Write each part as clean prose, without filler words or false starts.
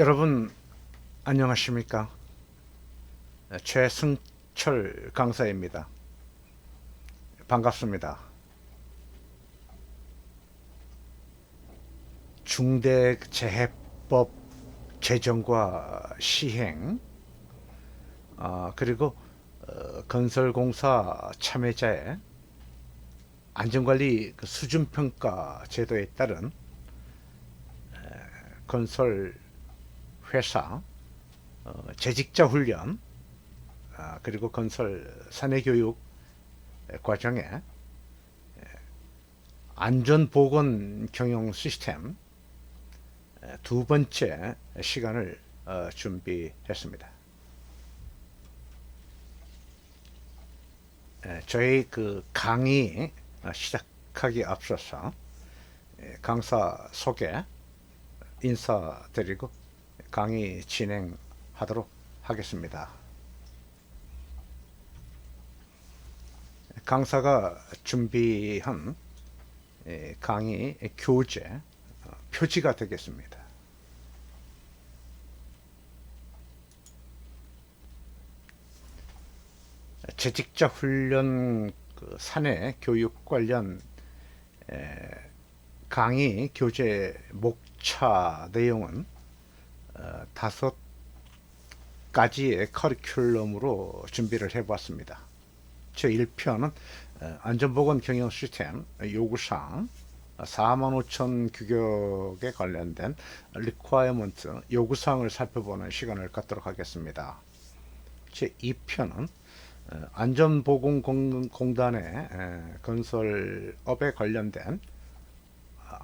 여러분 안녕하십니까? 최승철 강사입니다. 반갑습니다. 중대재해법 제정과 시행, 그리고 건설공사 참여자의 안전관리 수준평가 제도에 따른 건설 회사 재직자 훈련, 그리고 건설 사내교육 과정에 안전보건 경영 시스템 두 번째 시간을 준비했습니다. 저희 강의 시작하기 앞서서 강사 소개 인사드리고 강의 진행하도록 하겠습니다. 강사가 준비한 강의 교재 표지가 되겠습니다. 재직자 훈련 사내 교육 관련 강의 교재 목차 내용은 5가지의 커리큘럼으로 준비를 해봤습니다. 제1편은 안전보건 경영 시스템 요구사항 45,000 규격에 관련된 리퀘어먼트 요구사항을 살펴보는 시간을 갖도록 하겠습니다. 제2편은 안전보건공단의 건설업에 관련된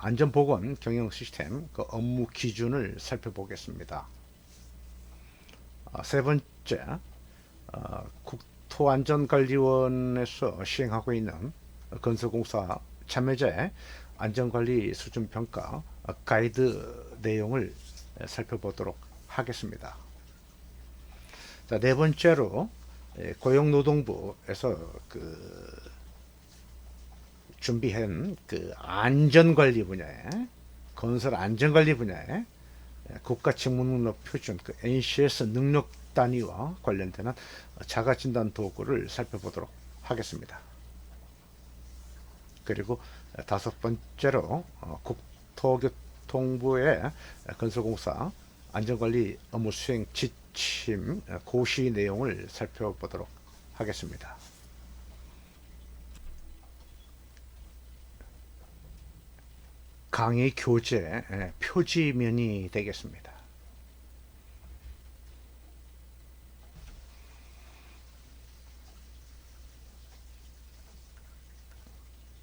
안전보건 경영 시스템 업무 기준을 살펴보겠습니다. 세 번째, 국토안전관리원에서 시행하고 있는 건설공사 참여자의 안전관리 수준평가 가이드 내용을 살펴보도록 하겠습니다. 자, 네 번째로 고용노동부에서 준비한 안전관리 분야에 건설 안전관리 분야에 국가직무능력 표준 NCS 능력 단위와 관련되는 자가진단 도구를 살펴보도록 하겠습니다. 그리고 5번째로 국토교통부의 건설공사 안전관리 업무 수행 지침 고시 내용을 살펴보도록 하겠습니다. 강의 교재 표지면이 되겠습니다.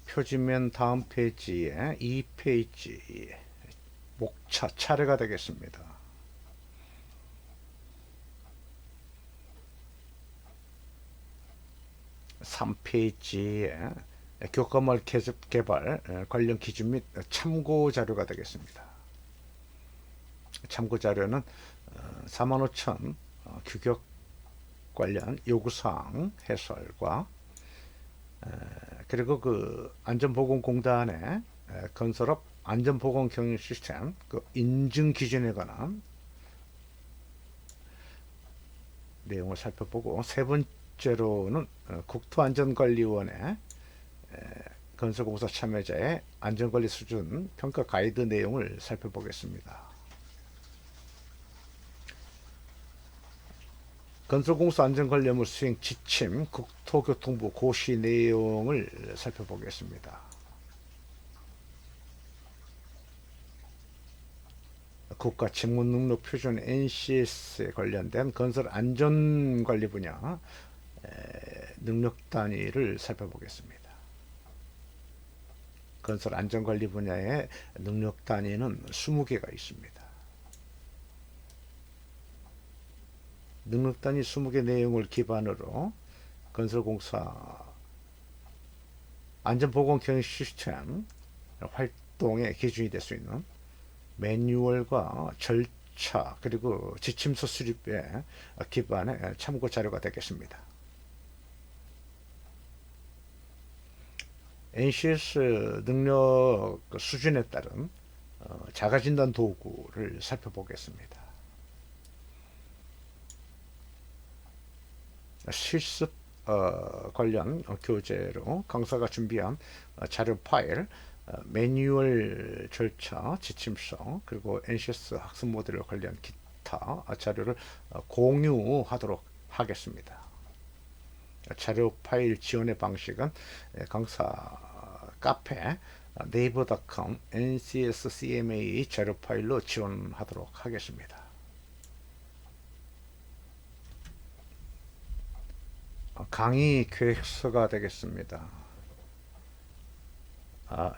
표지면 다음 페이지에 2페이지 목차 차례가 되겠습니다. (3페이지에) 교과물 개발 관련 기준 및 참고 자료가 되겠습니다. 참고 자료는 45,000 규격 관련 요구사항 해설과 그리고 안전보건공단의 건설업 안전보건 경영 시스템 인증 기준에 관한 내용을 살펴보고, 세 번째로는 국토안전관리원의 건설공사 참여자의 안전관리 수준 평가 가이드 내용을 살펴보겠습니다. 건설공사 안전관리 업무 수행 지침 국토교통부 고시 내용을 살펴보겠습니다. 국가직무능력 표준 NCS에 관련된 건설 안전관리 분야 능력 단위를 살펴보겠습니다. 건설 안전관리 분야의 능력 단위는 20개가 있습니다. 능력 단위 20개 내용을 기반으로 건설공사 안전보건 경영 시스템 활동의 기준이 될 수 있는 매뉴얼과 절차 그리고 지침서 수립에 기반의 참고 자료가 되겠습니다. NCS 능력 수준에 따른 자가진단 도구를 살펴보겠습니다. 실습 관련 교재로 강사가 준비한 자료 파일, 매뉴얼 절차, 지침서, 그리고 NCS 학습 모듈 관련 기타 자료를 공유하도록 하겠습니다. 자료 파일 지원의 방식은 강사 카페 네이버.com ncscma 자료 파일로 지원하도록 하겠습니다. 강의 계획서가 되겠습니다.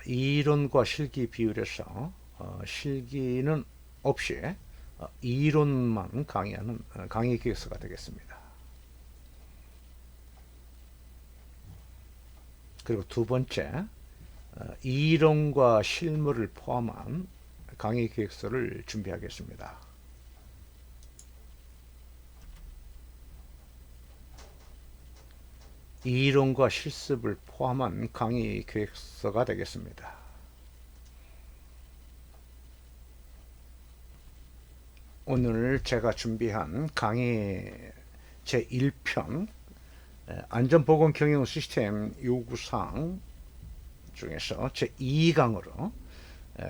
이론과 실기 비율에서 실기는 없이 이론만 강의하는 강의 계획서가 되겠습니다. 그리고 두 번째, 이론과 실무를 포함한 강의 계획서를 준비하겠습니다. 이론과 실습을 포함한 강의 계획서가 되겠습니다. 오늘 제가 준비한 강의 제1편 안전보건 경영 시스템 요구사항 중에서 제2강으로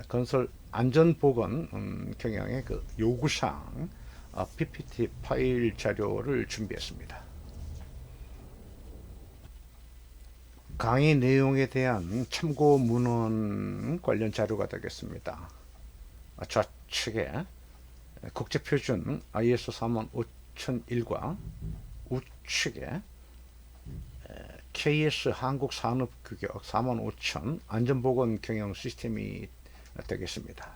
건설 안전보건 경영의 그 요구사항 PPT 파일 자료를 준비했습니다. 강의 내용에 대한 참고 문헌 관련 자료가 되겠습니다. 좌측에 국제표준 ISO 45001과 우측에 KS 한국산업규격 45000 안전보건 경영 시스템이 되겠습니다.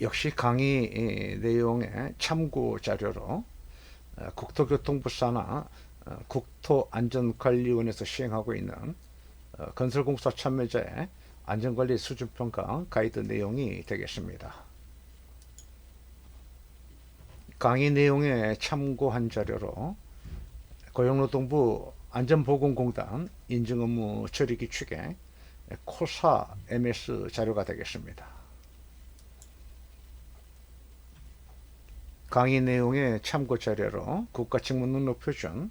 역시 강의 내용의 참고 자료로 국토교통부 산하 국토안전관리원에서 시행하고 있는 건설공사 참여자의 안전관리 수준평가 가이드 내용이 되겠습니다. 강의 내용에 참고한 자료로 고용노동부 안전보건공단 인증업무 처리기 축에 코사 MS 자료가 되겠습니다. 강의 내용의 참고 자료로 국가직무능력표준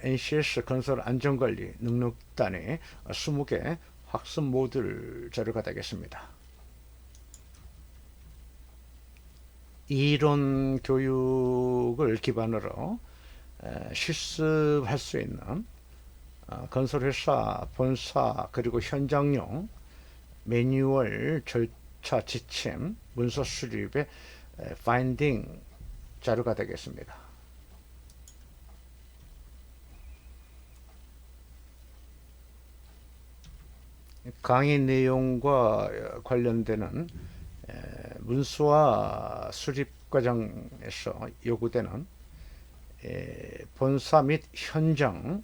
NCS 건설 안전관리 능력단위 20개 학습 모듈 자료가 되겠습니다. 이론 교육을 기반으로 실습할 수 있는 건설회사 본사 그리고 현장용 매뉴얼 절차 지침 문서 수립의 파인딩 자료가 되겠습니다. 강의 내용과 관련되는 문서와 수립 과정에서 요구되는 본사 및 현장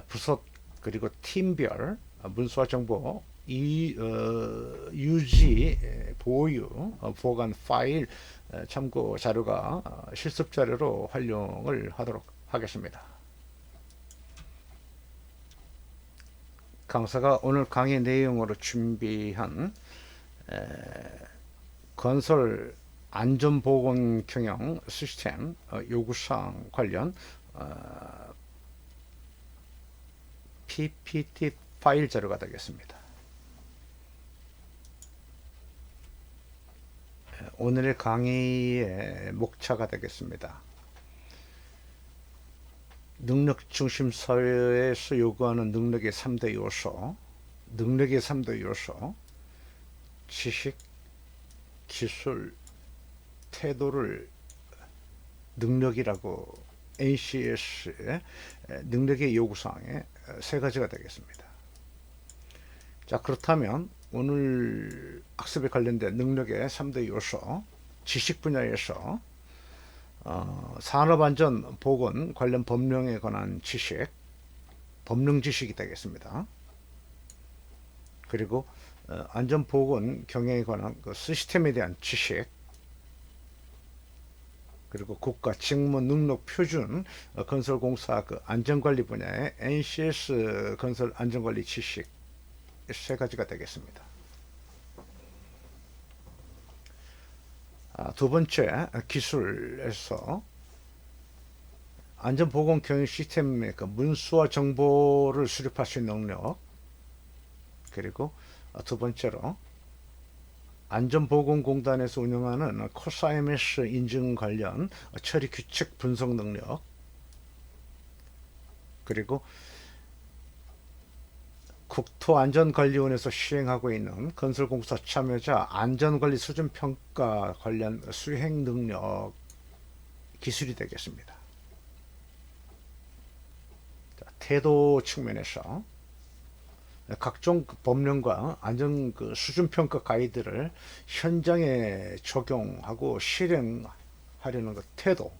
부서 그리고 팀별 문서와 정보 유지 보유 보관 파일 참고 자료가 실습 자료로 활용을 하도록 하겠습니다. 강사가 오늘 강의 내용으로 준비한 건설 안전보건 경영 시스템 요구사항 관련 PPT 파일 자료가 되겠습니다. 오늘의 강의의 목차가 되겠습니다. 능력 중심 사회에서 요구하는 능력의 3대 요소, 지식, 기술, 태도를 능력이라고 NCS의 능력의 요구사항의 세 가지가 되겠습니다. 자, 그렇다면 오늘 학습에 관련된 능력의 3대 요소, 지식 분야에서 산업안전보건 관련 법령에 관한 지식, 법령 지식이 되겠습니다. 그리고 안전보건 경영에 관한 그 시스템에 대한 지식, 그리고 국가 직무 능력 표준 건설공사 그 안전관리 분야의 NCS 건설 안전관리 지식 세 가지가 되겠습니다. 두 번째 기술에서 안전보건 경영 시스템의 그 문서와 정보를 수립할 수 있는 능력, 그리고 두 번째로 안전보건공단에서 운영하는 코스IMS 인증 관련 처리 규칙 분석 능력, 그리고 국토안전관리원에서 시행하고 있는 건설공사 참여자 안전관리 수준평가 관련 수행 능력 기술이 되겠습니다. 태도 측면에서 각종 법령과 안전 수준평가 가이드를 현장에 적용하고 실행하려는 태도,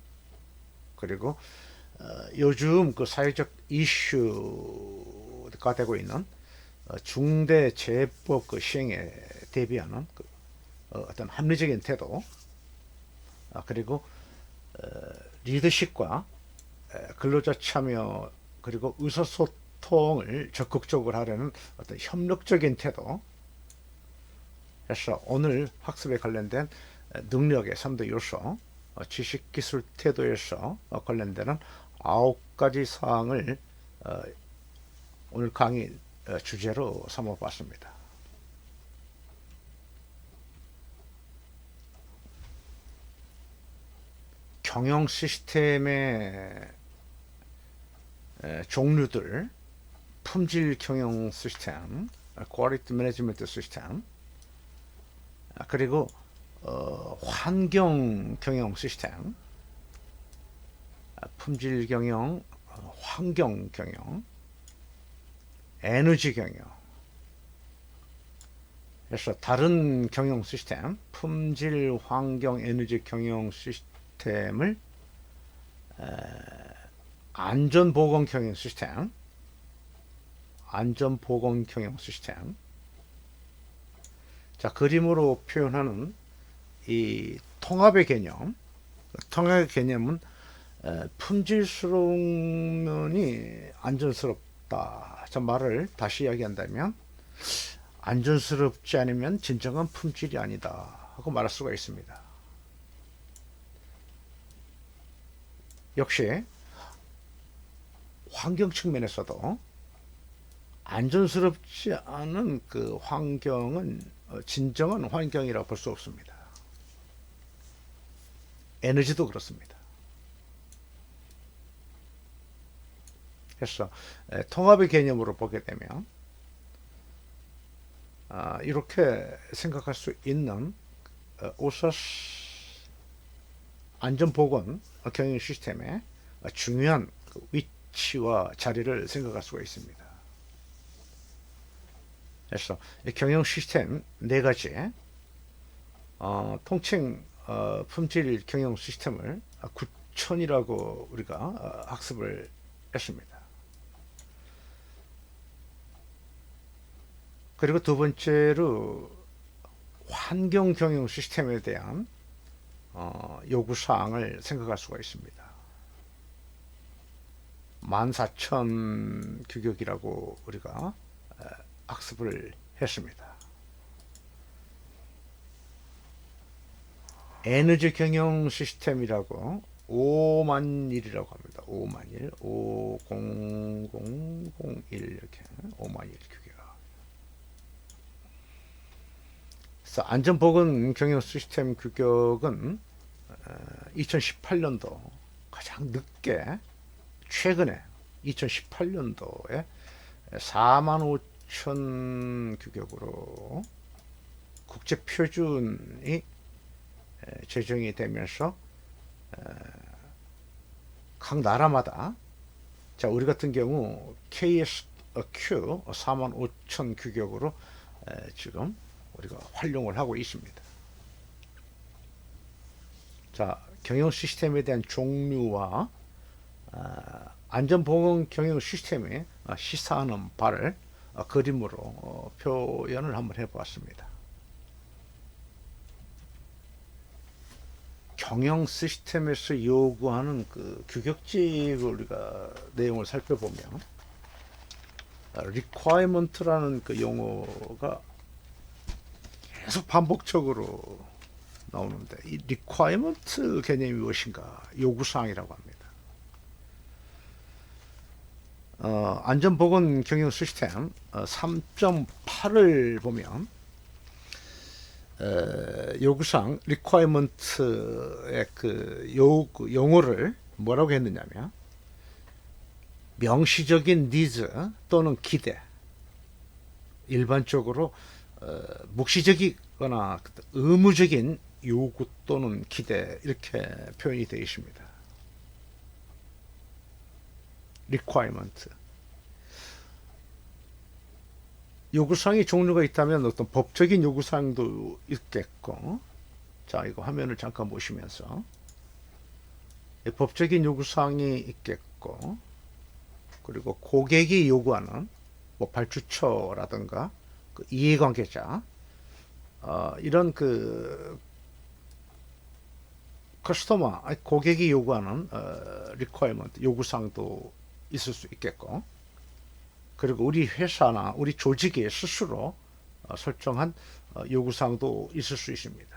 그리고 요즘 사회적 이슈가 되고 있는 중대재해법 시행에 대비하는 어떤 합리적인 태도, 그리고 리더십과 근로자 참여, 그리고 의사소통을 적극적으로 하려는 어떤 협력적인 태도. 그래서 오늘 학습에 관련된 능력의 3대 요소, 지식, 기술, 태도에서 관련되는 9가지 사항을 오늘 강의 주제로 삼아봤습니다. 경영 시스템의 종류들, 품질 경영 시스템, 퀄리티 매니지먼트 시스템, 그리고 환경 경영 시스템, 품질 경영, 환경 경영, 에너지 경영. 그래서 다른 경영 시스템, 품질, 환경, 에너지 경영 시스템을 안전보건 경영 시스템, 안전보건 경영 시스템. 자, 그림으로 표현하는 이 통합의 개념, 통합의 개념은 품질스러운 면이 안전스럽다. 저 말을 다시 이야기한다면 안전스럽지 않으면 진정한 품질이 아니다 하고 말할 수가 있습니다. 역시 환경 측면에서도 안전스럽지 않은 환경은 진정한 환경이라고 볼 수 없습니다. 에너지도 그렇습니다. 그래서 통합의 개념으로 보게 되면 이렇게 생각할 수 있는 오사스 안전보건 경영 시스템의 중요한 위치와 자리를 생각할 수가 있습니다. 그래서 경영 시스템 4가지, 통칭 품질 경영 시스템을 9천이라고 우리가 학습을 했습니다. 그리고 두 번째로 환경 경영 시스템에 대한 요구사항을 생각할 수가 있습니다. 14,000 규격이라고 우리가 학습을 했습니다. 에너지 경영 시스템이라고 50,000이라고 합니다. 50,000, 50001 이렇게 50,000 규격. 그래서 안전보건 경영 시스템 규격은 2018년도 가장 늦게 최근에 2018년도에 45,000 규격으로 국제 표준이 제정이 되면서 각 나라마다, 자, 우리 같은 경우 KSQ 45,000 규격으로 지금 우리가 활용을 하고 있습니다. 자, 경영 시스템에 대한 종류와 안전보건 경영 시스템에 시사하는 바를 그림으로 표현을 한번 해보았습니다. 경영 시스템에서 요구하는 규격직을 우리가 내용을 살펴보면 requirement라는 용어가 계속 반복적으로 나오는데 이 requirement 개념이 무엇인가? 요구사항이라고 합니다. 안전보건 경영 시스템 3.8을 보면 요구사항 requirement의 그 용어를 뭐라고 했느냐면 명시적인 needs 또는 기대, 일반적으로 묵시적이거나 의무적인 요구 또는 기대 이렇게 표현이 되어 있습니다. requirement. 요구사항이 종류가 있다면 어떤 법적인 요구사항도 있겠고, 자, 이거 화면을 잠깐 보시면서 법적인 요구사항이 있겠고, 그리고 고객이 요구하는 뭐 발주처라든가 그 이해관계자, 이런 그 커스터머, 고객이 요구하는 requirement, 요구사항도 있을 수 있겠고, 그리고 우리 회사나 우리 조직이 스스로 설정한 요구사항도 있을 수 있습니다.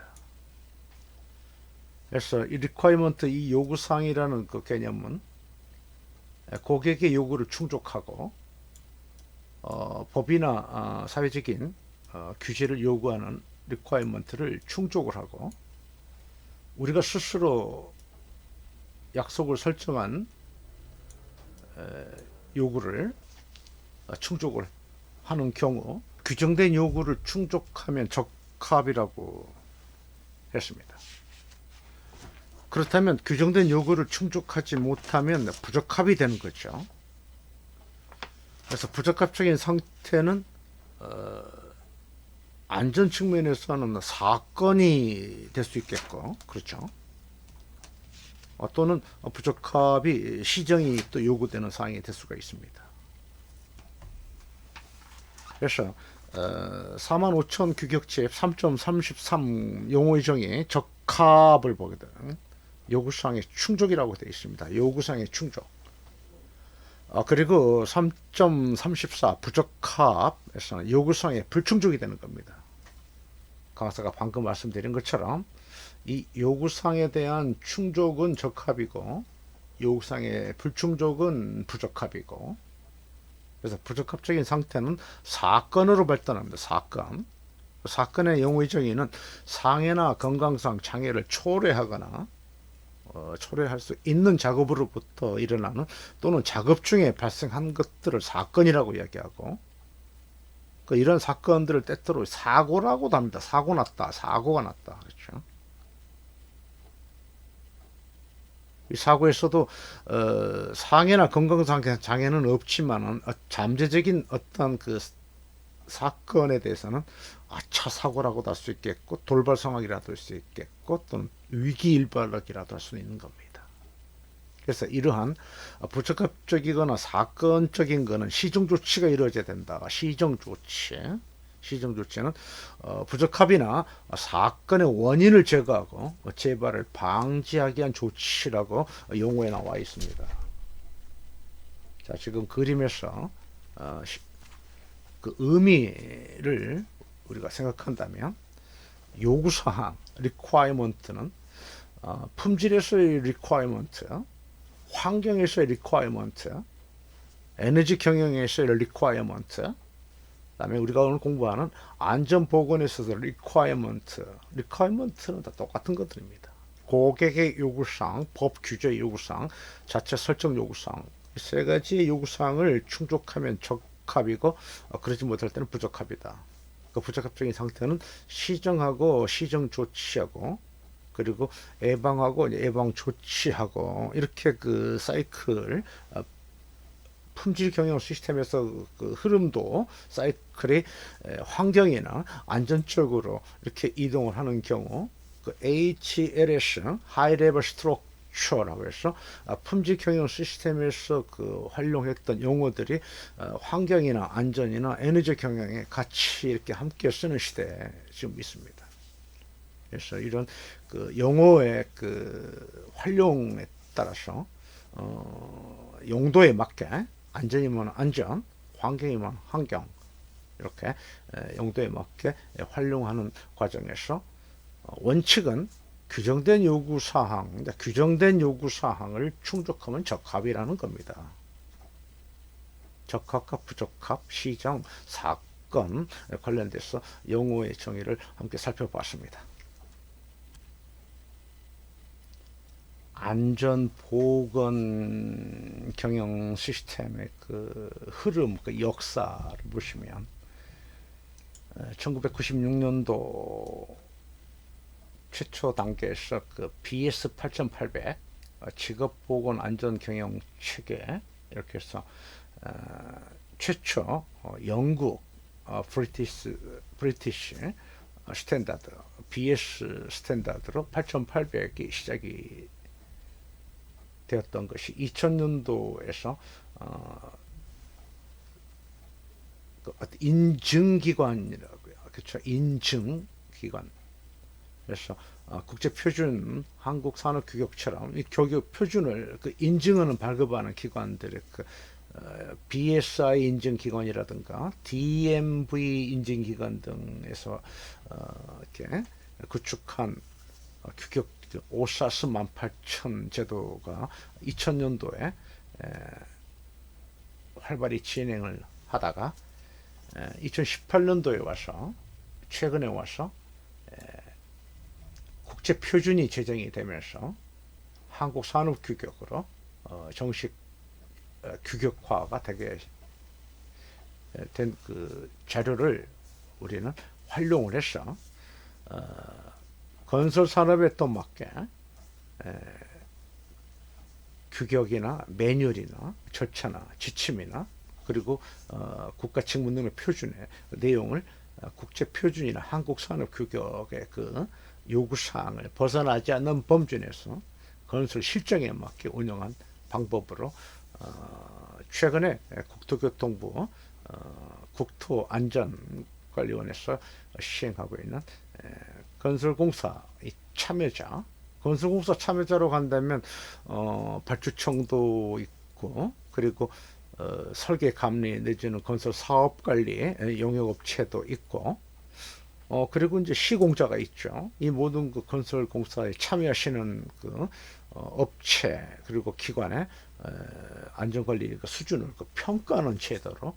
그래서 이 requirement, 이 요구사항이라는 그 개념은 고객의 요구를 충족하고 법이나 사회적인 규제를 요구하는 requirement를 충족을 하고 우리가 스스로 약속을 설정한 요구를 충족을 하는 경우 규정된 요구를 충족하면 적합이라고 했습니다. 그렇다면 규정된 요구를 충족하지 못하면 부적합이 되는 거죠. 그래서 부적합적인 상태는 안전 측면에서는 사건이 될 수 있겠고, 그렇죠. 또는 부적합이 시정이 또 요구되는 사항이 될 수가 있습니다. 그래서 45,000 규격집 3.33 용어의 정의 적합을 보거든. 요구사항의 충족이라고 되어 있습니다. 요구사항의 충족. 그리고 3.34 부적합에서는 요구사항의 불충족이 되는 겁니다. 강사가 방금 말씀드린 것처럼 이 요구사항에 대한 충족은 적합이고 요구사항의 불충족은 부적합이고, 그래서 부적합적인 상태는 사건으로 발전합니다. 사건의 용어의 정의는 상해나 건강상 장애를 초래하거나 초래할 수 있는 작업으로부터 일어나는 또는 작업 중에 발생한 것들을 사건이라고 이야기하고, 이런 사건들을 때때로 사고라고도 합니다. 사고 났다, 사고가 났다, 그렇죠. 이 사고에서도 상해나 건강상 장애는 없지만은 잠재적인 어떤 그 사건에 대해서는 차 사고라고도 할 수 있겠고 돌발 상황이라도 할 수 있겠고 또는 위기일발이라도 할 수 있는 겁니다. 그래서 이러한 부적합적이거나 사건적인 것은 시정조치가 이루어져야 된다. 시정조치는 부적합이나 사건의 원인을 제거하고 재발을 방지하기 위한 조치라고 용어에 나와 있습니다. 자, 지금 그림에서 그 의미를 우리가 생각한다면 요구사항, requirement는 품질에서의 requirement, 환경에서의 requirement, 에너지 경영에서의 requirement, 그다음에 우리가 오늘 공부하는 안전보건에서도 requirement는 다 똑같은 것들입니다. 고객의 요구사항, 법 규제 요구사항, 자체 설정 요구사항, 이 세 가지의 요구사항을 충족하면 적합이고 그러지 못할 때는 부적합이다. 그 부적합적인 상태는 시정하고 시정 조치하고 그리고 예방하고 예방 조치하고 이렇게 그 사이클, 품질 경영 시스템에서 그 흐름도 사이클이 환경이나 안전적으로 이렇게 이동을 하는 경우 그 HLS High Level Structure라고 해서 품질 경영 시스템에서 그 활용했던 용어들이 환경이나 안전이나 에너지 경영에 같이 이렇게 함께 쓰는 시대에 지금 있습니다. 그래서 이런 그 용어의 그 활용에 따라서 용도에 맞게 안전이면 안전, 환경이면 환경 이렇게 용도에 맞게 활용하는 과정에서 원칙은 규정된 요구사항, 규정된 요구사항을 충족하면 적합이라는 겁니다. 적합과 부적합, 시정, 사건 관련돼서 용어의 정의를 함께 살펴봤습니다. 안전보건 경영 시스템의 그 흐름, 그 역사를 보시면 1996년도 최초 단계에서 그 BS 8800 직업보건 안전경영 체계 이렇게 해서 최초 영국 브리티시 스탠다드 BS 스탠다드로 8800이 시작이 되었던 것이 2000년도에서 인증기관이라고요. 그렇죠. 인증기관. 그래서 국제표준 한국산업규격처럼 이 교육 표준을 인증하는 발급하는 기관들의 BSI 인증기관이라든가 DMV 인증기관 등에서 이렇게 구축한 규격 오사스 18,000 제도가 2000년도에 활발히 진행을 하다가 2018년도에 와서 최근에 와서 국제 표준이 제정이 되면서 한국 산업 규격으로 정식 규격화가 되게 된 그 자료를 우리는 활용을 해서 건설 산업에 또 맞게 규격이나 매뉴얼이나 절차나 지침이나 그리고 국가 직무 능력 표준의 내용을 국제 표준이나 한국 산업 규격의 그 요구 사항을 벗어나지 않는 범주 내에서 건설 실정에 맞게 운영한 방법으로 최근에 국토교통부 국토안전관리원에서 시행하고 있는 건설공사 참여자, 건설공사 참여자로 간다면 발주청도 있고 그리고 설계 감리 내지는 건설 사업 관리 용역업체도 있고 그리고 이제 시공자가 있죠. 이 모든 그 건설 공사에 참여하시는 그 업체 그리고 기관의 안전관리 수준을 평가하는 제도로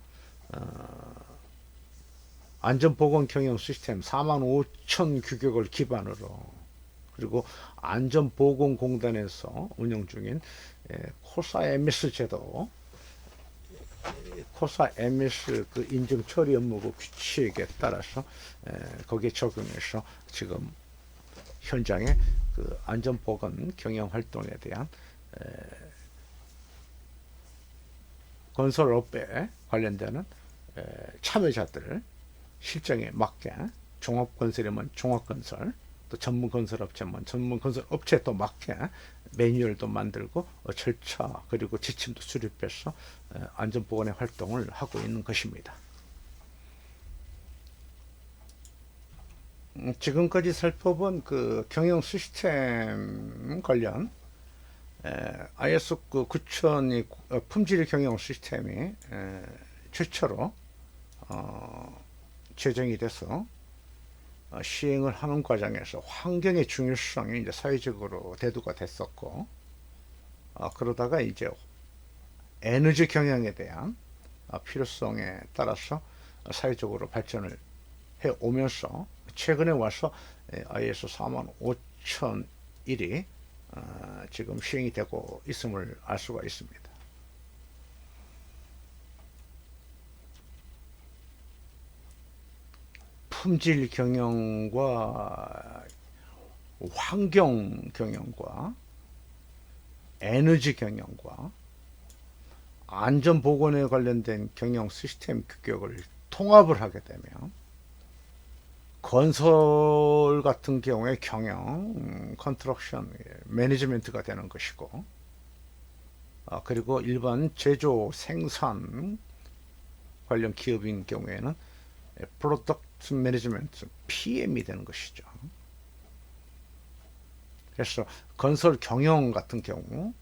안전보건 경영 시스템 45,000 규격을 기반으로 그리고 안전보건공단에서 운영 중인 코사 MS 제도 코사 MS 그 인증 처리 업무부 규칙에 따라서 거기에 적용해서 지금 현장에 그 안전보건 경영 활동에 대한 건설업에 관련되는 참여자들 실정에 맞게 종합건설이면 종합건설 또 전문건설업체면 전문건설업체에 또 맞게 매뉴얼도 만들고 절차 그리고 지침도 수립해서 안전보건의 활동을 하고 있는 것입니다. 지금까지 살펴본 그 경영 시스템 관련 ISO 9000이 품질 경영 시스템이 최초로 제정이 돼서 시행을 하는 과정에서 환경의 중요성이 이제 사회적으로 대두가 됐었고 그러다가 이제 에너지 경영에 대한 필요성에 따라서 사회적으로 발전을 해 오면서 최근에 와서 ISO 45001이 지금 시행이 되고 있음을 알 수가 있습니다. 품질 경영과 환경 경영과 에너지 경영과 안전 보건에 관련된 경영 시스템 규격을 통합을 하게 되면 건설 같은 경우에 경영, 컨스트럭션, 매니지먼트가 되는 것이고 그리고 일반 제조, 생산 관련 기업인 경우에는 프로덕트 매니지먼트, PM이 되는 것이죠. 그래서 건설 경영 같은 경우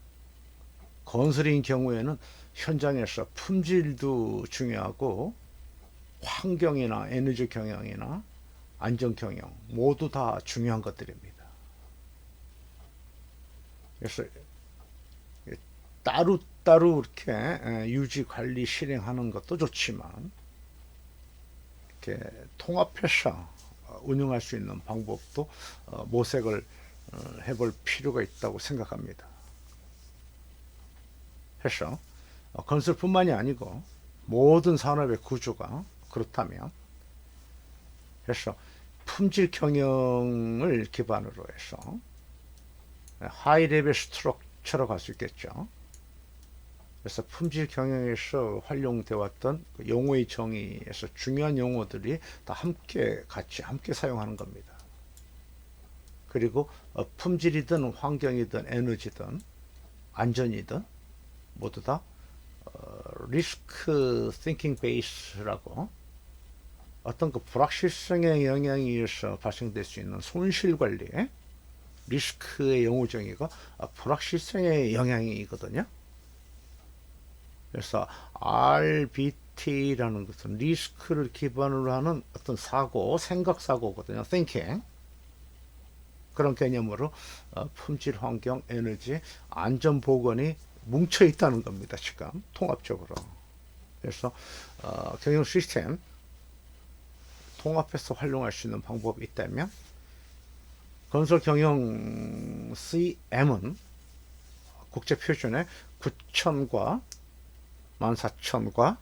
건설인 경우에는 현장에서 품질도 중요하고 환경이나 에너지 경영이나 안전경영 모두 다 중요한 것들입니다. 그래서 따로따로 이렇게 유지 관리 실행하는 것도 좋지만 이렇게 통합해서 운영할 수 있는 방법도 모색을 해볼 필요가 있다고 생각합니다. 해서 건설뿐만이 아니고 모든 산업의 구조가 그렇다면 해서 품질 경영을 기반으로 해서 하이 레벨 스트럭처로 갈 수 있겠죠. 그래서 품질 경영에서 활용되어 왔던 용어의 정의에서 중요한 용어들이 다 같이 함께 사용하는 겁니다. 그리고 품질이든 환경이든 에너지든 안전이든 모두 다 리스크 띵킹 베이스라고 어떤 그 불확실성의 영향에 의해서 발생될 수 있는 손실 관리, 리스크의 용어 정의가 불확실성의 영향이거든요. 그래서 RBT라는 것은 리스크를 기반으로 하는 어떤 생각 사고거든요. thinking. 그런 개념으로 품질, 환경, 에너지, 안전 보건이 뭉쳐 있다는 겁니다. 지금 통합적으로. 그래서 경영 시스템 통합해서 활용할 수 있는 방법이 있다면 건설 경영 CM은 국제 표준에 9,000과 14,000과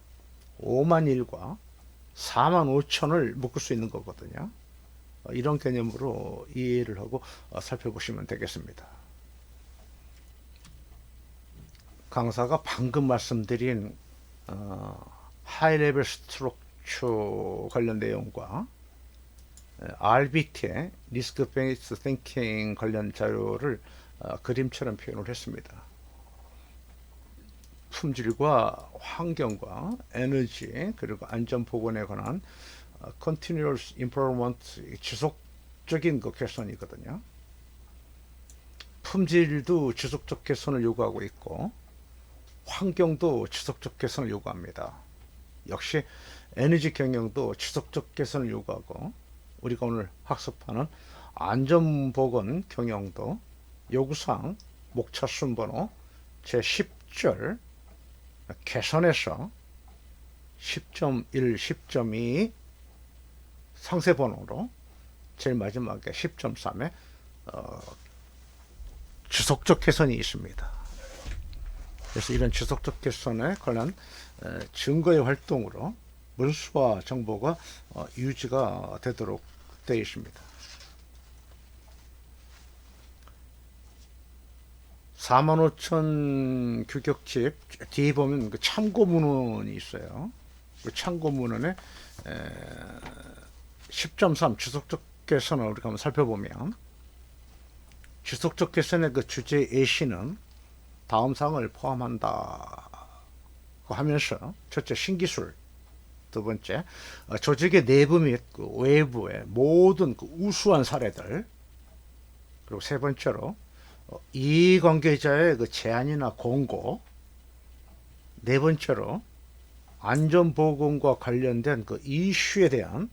51과 45,000을 묶을 수 있는 거거든요. 이런 개념으로 이해를 하고 살펴보시면 되겠습니다. 강사가 방금 말씀드린 하이 레벨 스트럭처 관련 내용과 RBT의 리스크 베이스 띵킹 관련 자료를 그림처럼 표현을 했습니다. 품질과 환경과 에너지 그리고 안전 보건에 관한 continuous improvement 지속적인 그 개선이거든요. 품질도 지속적 개선을 요구하고 있고 환경도 지속적 개선을 요구합니다. 역시 에너지 경영도 지속적 개선을 요구하고 우리가 오늘 학습하는 안전보건 경영도 요구사항 목차 순번호 제10절 개선해서 10.1, 10.2 상세번호로 제일 마지막에 10.3에 지속적 개선이 있습니다. 그래서 이런 지속적 개선에 관한 증거의 활동으로 문수와 정보가 유지가 되도록 되어 있습니다. 45,000 규격집 뒤에 보면 그 참고문헌이 있어요. 그 참고문헌에 10.3 지속적 개선을 우리가 한번 살펴보면 지속적 개선의 그 주제 예시는 다음 사항을 포함한다 하면서 첫째 신기술, 두 번째 조직의 내부 및 그 외부의 모든 그 우수한 사례들, 그리고 세 번째로 이해관계자의 그 제안이나 공고, 네 번째로 안전보건과 관련된 그 이슈에 대한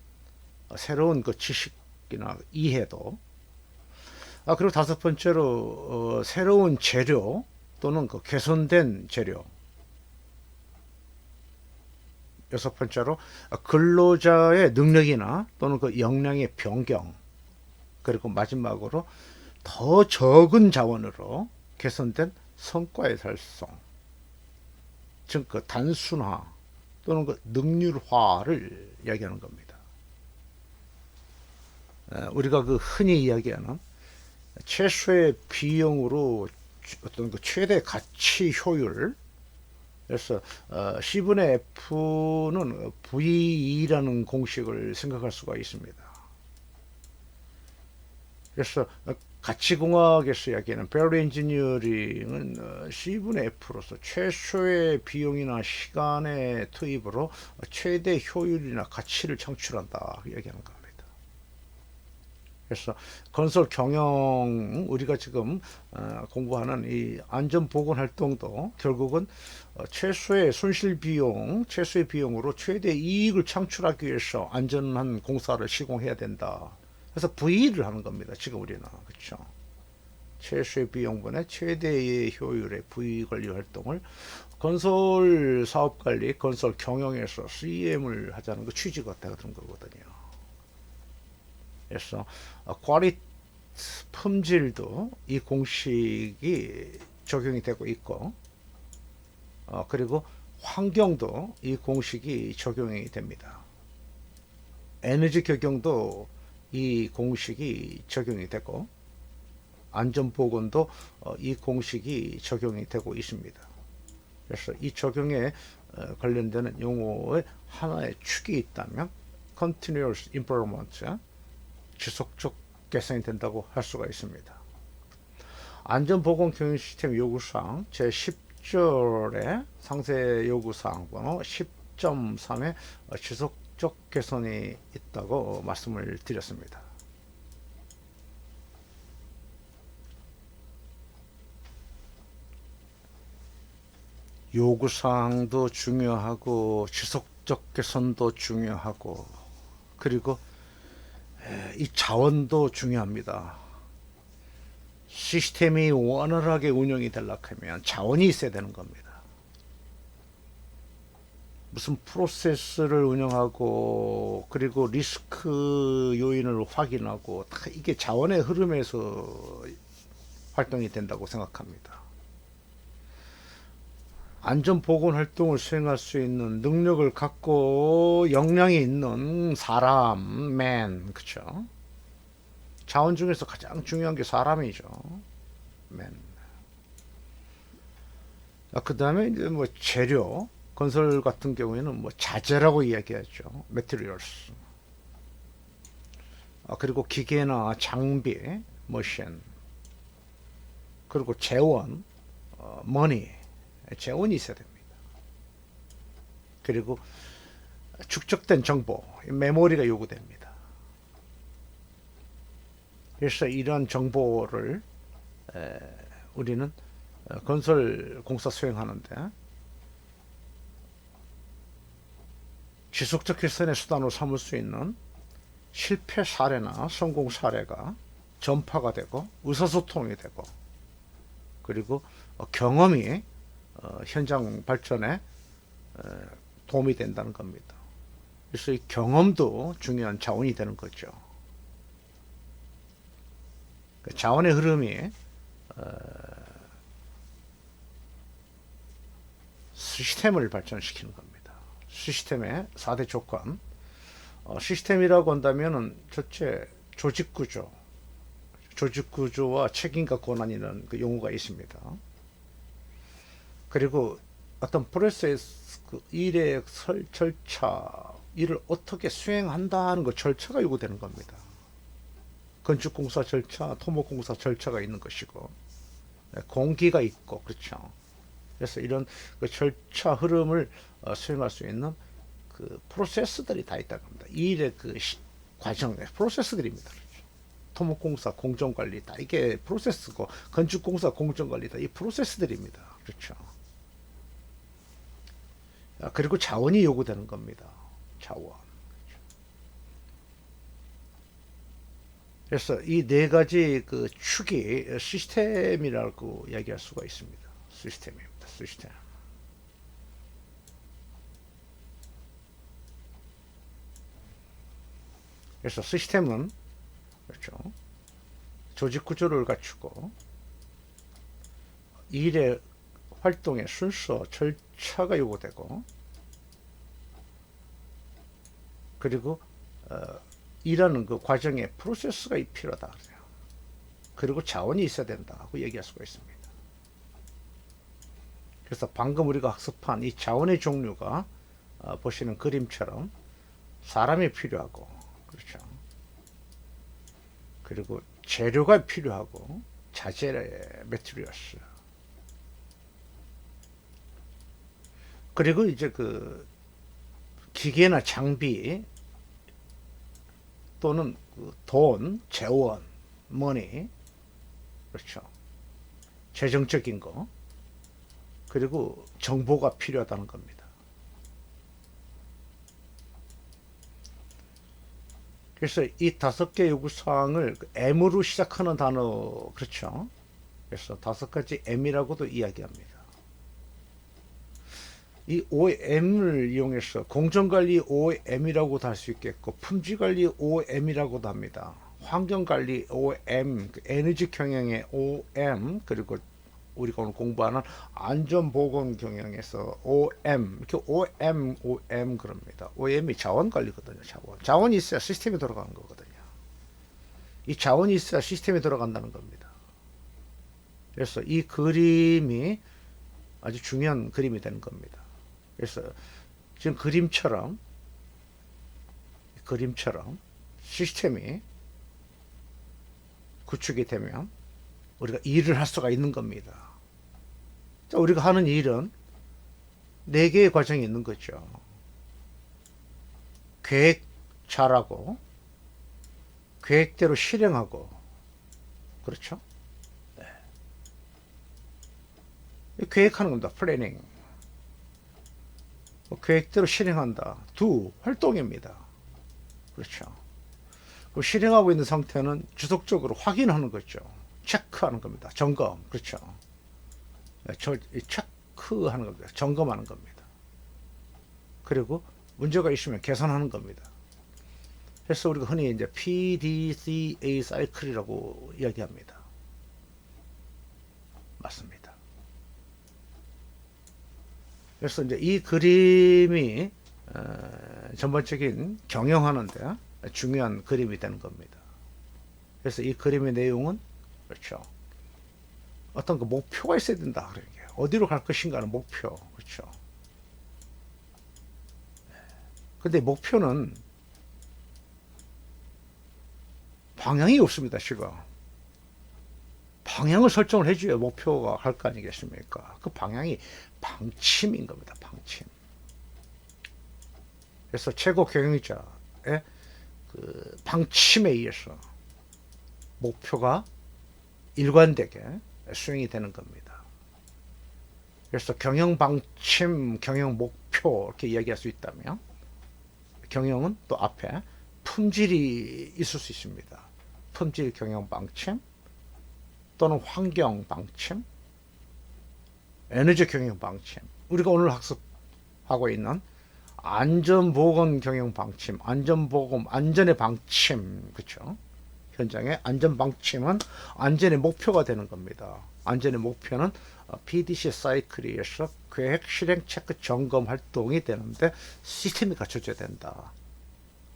새로운 그 지식이나 이해도, 그리고 다섯 번째로 새로운 재료 또는 그 개선된 재료, 여섯 번째로 근로자의 능력이나 또는 그 역량의 변경, 그리고 마지막으로 더 적은 자원으로 개선된 성과의 달성, 즉 그 단순화 또는 그 능률화를 이야기하는 겁니다. 우리가 그 흔히 이야기하는 최소의 비용으로 어떤 그 최대 가치 효율, 그래서 C분의 F는 VE라는 공식을 생각할 수가 있습니다. 그래서 가치공학에서 이야기하는 Value Engineering은 C분의 F로서 최소의 비용이나 시간의 투입으로 최대 효율이나 가치를 창출한다 이야기하는 겁니다. 그래서 건설 경영 우리가 지금 공부하는 이 안전보건 활동도 결국은 최소의 손실 비용, 최소의 비용으로 최대 이익을 창출하기 위해서 안전한 공사를 시공해야 된다. 그래서 VE를 하는 겁니다. 지금 우리는 그렇죠. 최소의 비용분의 최대의 효율의 VE 관리 활동을 건설 사업 관리, 건설 경영에서 CM을 하자는 그 취지가 되는 거거든요. 그래서 퀄리티 품질도 이 공식이 적용이 되고 있고, 그리고 환경도 이 공식이 적용이 됩니다. 에너지 경영도 이 공식이 적용이 되고, 안전보건도 이 공식이 적용이 되고 있습니다. 그래서 이 적용에 관련되는 용어의 하나의 축이 있다면 continuous improvement, 지속적 개선이 된다고 할 수가 있습니다. 안전보건 경영 시스템 요구사항 제10절의 상세 요구사항 번호 10.3에 지속적 개선이 있다고 말씀을 드렸습니다. 요구사항도 중요하고 지속적 개선도 중요하고, 그리고 이 자원도 중요합니다. 시스템이 원활하게 운영이 되려고 하면 자원이 있어야 되는 겁니다. 무슨 프로세스를 운영하고 그리고 리스크 요인을 확인하고 다 이게 자원의 흐름에서 활동이 된다고 생각합니다. 안전보건 활동을 수행할 수 있는 능력을 갖고 역량이 있는 사람, 맨, 그쵸? 자원 중에서 가장 중요한 게 사람이죠. 맨. 그 다음에 이제 뭐 재료, 건설 같은 경우에는 뭐 자재라고 이야기하죠. materials. 그리고 기계나 장비, 머신. 그리고 재원, money. 재원이 있어야 됩니다. 그리고 축적된 정보, 메모리가 요구됩니다. 그래서 이런 정보를 우리는 건설 공사 수행하는데 지속적 개선의 수단으로 삼을 수 있는 실패 사례나 성공 사례가 전파가 되고 의사소통이 되고, 그리고 경험이 현장 발전에 도움이 된다는 겁니다. 그래서 이 경험도 중요한 자원이 되는 거죠. 자원의 흐름이 시스템을 발전시키는 겁니다. 시스템의 4대 조건. 시스템이라고 한다면 첫째, 조직구조. 조직구조와 책임과 권한이라는 그 용어가 있습니다. 그리고 어떤 프로세스, 그 일의 절차, 일을 어떻게 수행한다는 그 절차가 요구되는 겁니다. 건축공사 절차, 토목공사 절차가 있는 것이고, 공기가 있고, 그렇죠. 그래서 이런 그 절차 흐름을 수행할 수 있는 그 프로세스들이 다 있다고 합니다. 이 일의 그 과정, 프로세스들입니다. 그렇죠. 토목공사 공정관리 다 이게 프로세스고, 건축공사 공정관리 다 이 프로세스들입니다. 그렇죠. 그리고 자원이 요구되는 겁니다. 자원. 그래서 이 네 가지 그 축이 시스템이라고 이야기할 수가 있습니다. 시스템입니다. 시스템. 그래서 시스템은 그렇죠. 조직 구조를 갖추고 일의 활동의 순서, 절차가 요구되고, 그리고 일하는 그 과정에 프로세스가 필요하다 그래요. 그리고 자원이 있어야 된다고 얘기할 수가 있습니다. 그래서 방금 우리가 학습한 이 자원의 종류가 보시는 그림처럼 사람이 필요하고, 그렇죠. 그리고 재료가 필요하고, 자재, 매트리얼스. 그리고 이제 그 기계나 장비 또는 그 돈, 재원, 머니, 그렇죠. 재정적인 거, 그리고 정보가 필요하다는 겁니다. 그래서 이 5개 요구사항을 M으로 시작하는 단어, 그렇죠. 그래서 5가지 M이라고도 이야기합니다. 이 OM을 이용해서 공정관리 OM이라고도 할 수 있겠고, 품질관리 OM이라고도 합니다. 환경관리 OM, 에너지 경영의 OM, 그리고 우리가 오늘 공부하는 안전보건 경영에서 OM, 이렇게 OM 그럽니다. OM이 자원관리거든요. 자원이 있어야 시스템이 돌아가는 거거든요. 이 자원이 있어야 시스템이 돌아간다는 겁니다. 그래서 이 그림이 아주 중요한 그림이 되는 겁니다. 그래서 지금 그림처럼 시스템이 구축이 되면 우리가 일을 할 수가 있는 겁니다. 자, 우리가 하는 일은 4개의 과정이 있는 거죠. 계획 잘하고, 계획대로 실행하고, 그렇죠? 네. 계획하는 겁니다. 플래닝. 계획대로 실행한다. 활동입니다. 그렇죠. 실행하고 있는 상태는 지속적으로 확인하는 거죠. 체크하는 겁니다. 점검. 그렇죠. 체크하는 겁니다. 점검하는 겁니다. 그리고 문제가 있으면 개선하는 겁니다. 그래서 우리가 흔히 이제 PDCA 사이클이라고 이야기합니다. 맞습니다. 그래서 이제 이 그림이 전반적인 경영하는데 중요한 그림이 되는 겁니다. 그래서 이 그림의 내용은 그렇죠. 어떤 그 목표가 있어야 된다. 그러는 게 어디로 갈 것인가 하는 목표. 그렇죠. 근데 목표는 방향이 없습니다. 지금 방향을 설정을 해줘야 목표가 갈 거 아니겠습니까? 그 방향이 방침인 겁니다. 방침. 그래서 최고 경영자의 그 방침에 의해서 목표가 일관되게 수행이 되는 겁니다. 그래서 경영 방침, 경영 목표 이렇게 이야기할 수 있다면 경영은 또 앞에 품질이 있을 수 있습니다. 품질 경영 방침 또는 환경 방침, 에너지 경영 방침, 우리가 오늘 학습하고 있는 안전보건 경영 방침, 안전보건, 안전의 방침, 그렇죠? 현장의 안전 방침은 안전의 목표가 되는 겁니다. 안전의 목표는 PDC 사이클에 의해서 계획, 실행, 체크, 점검 활동이 되는데 시스템이 갖춰져야 된다.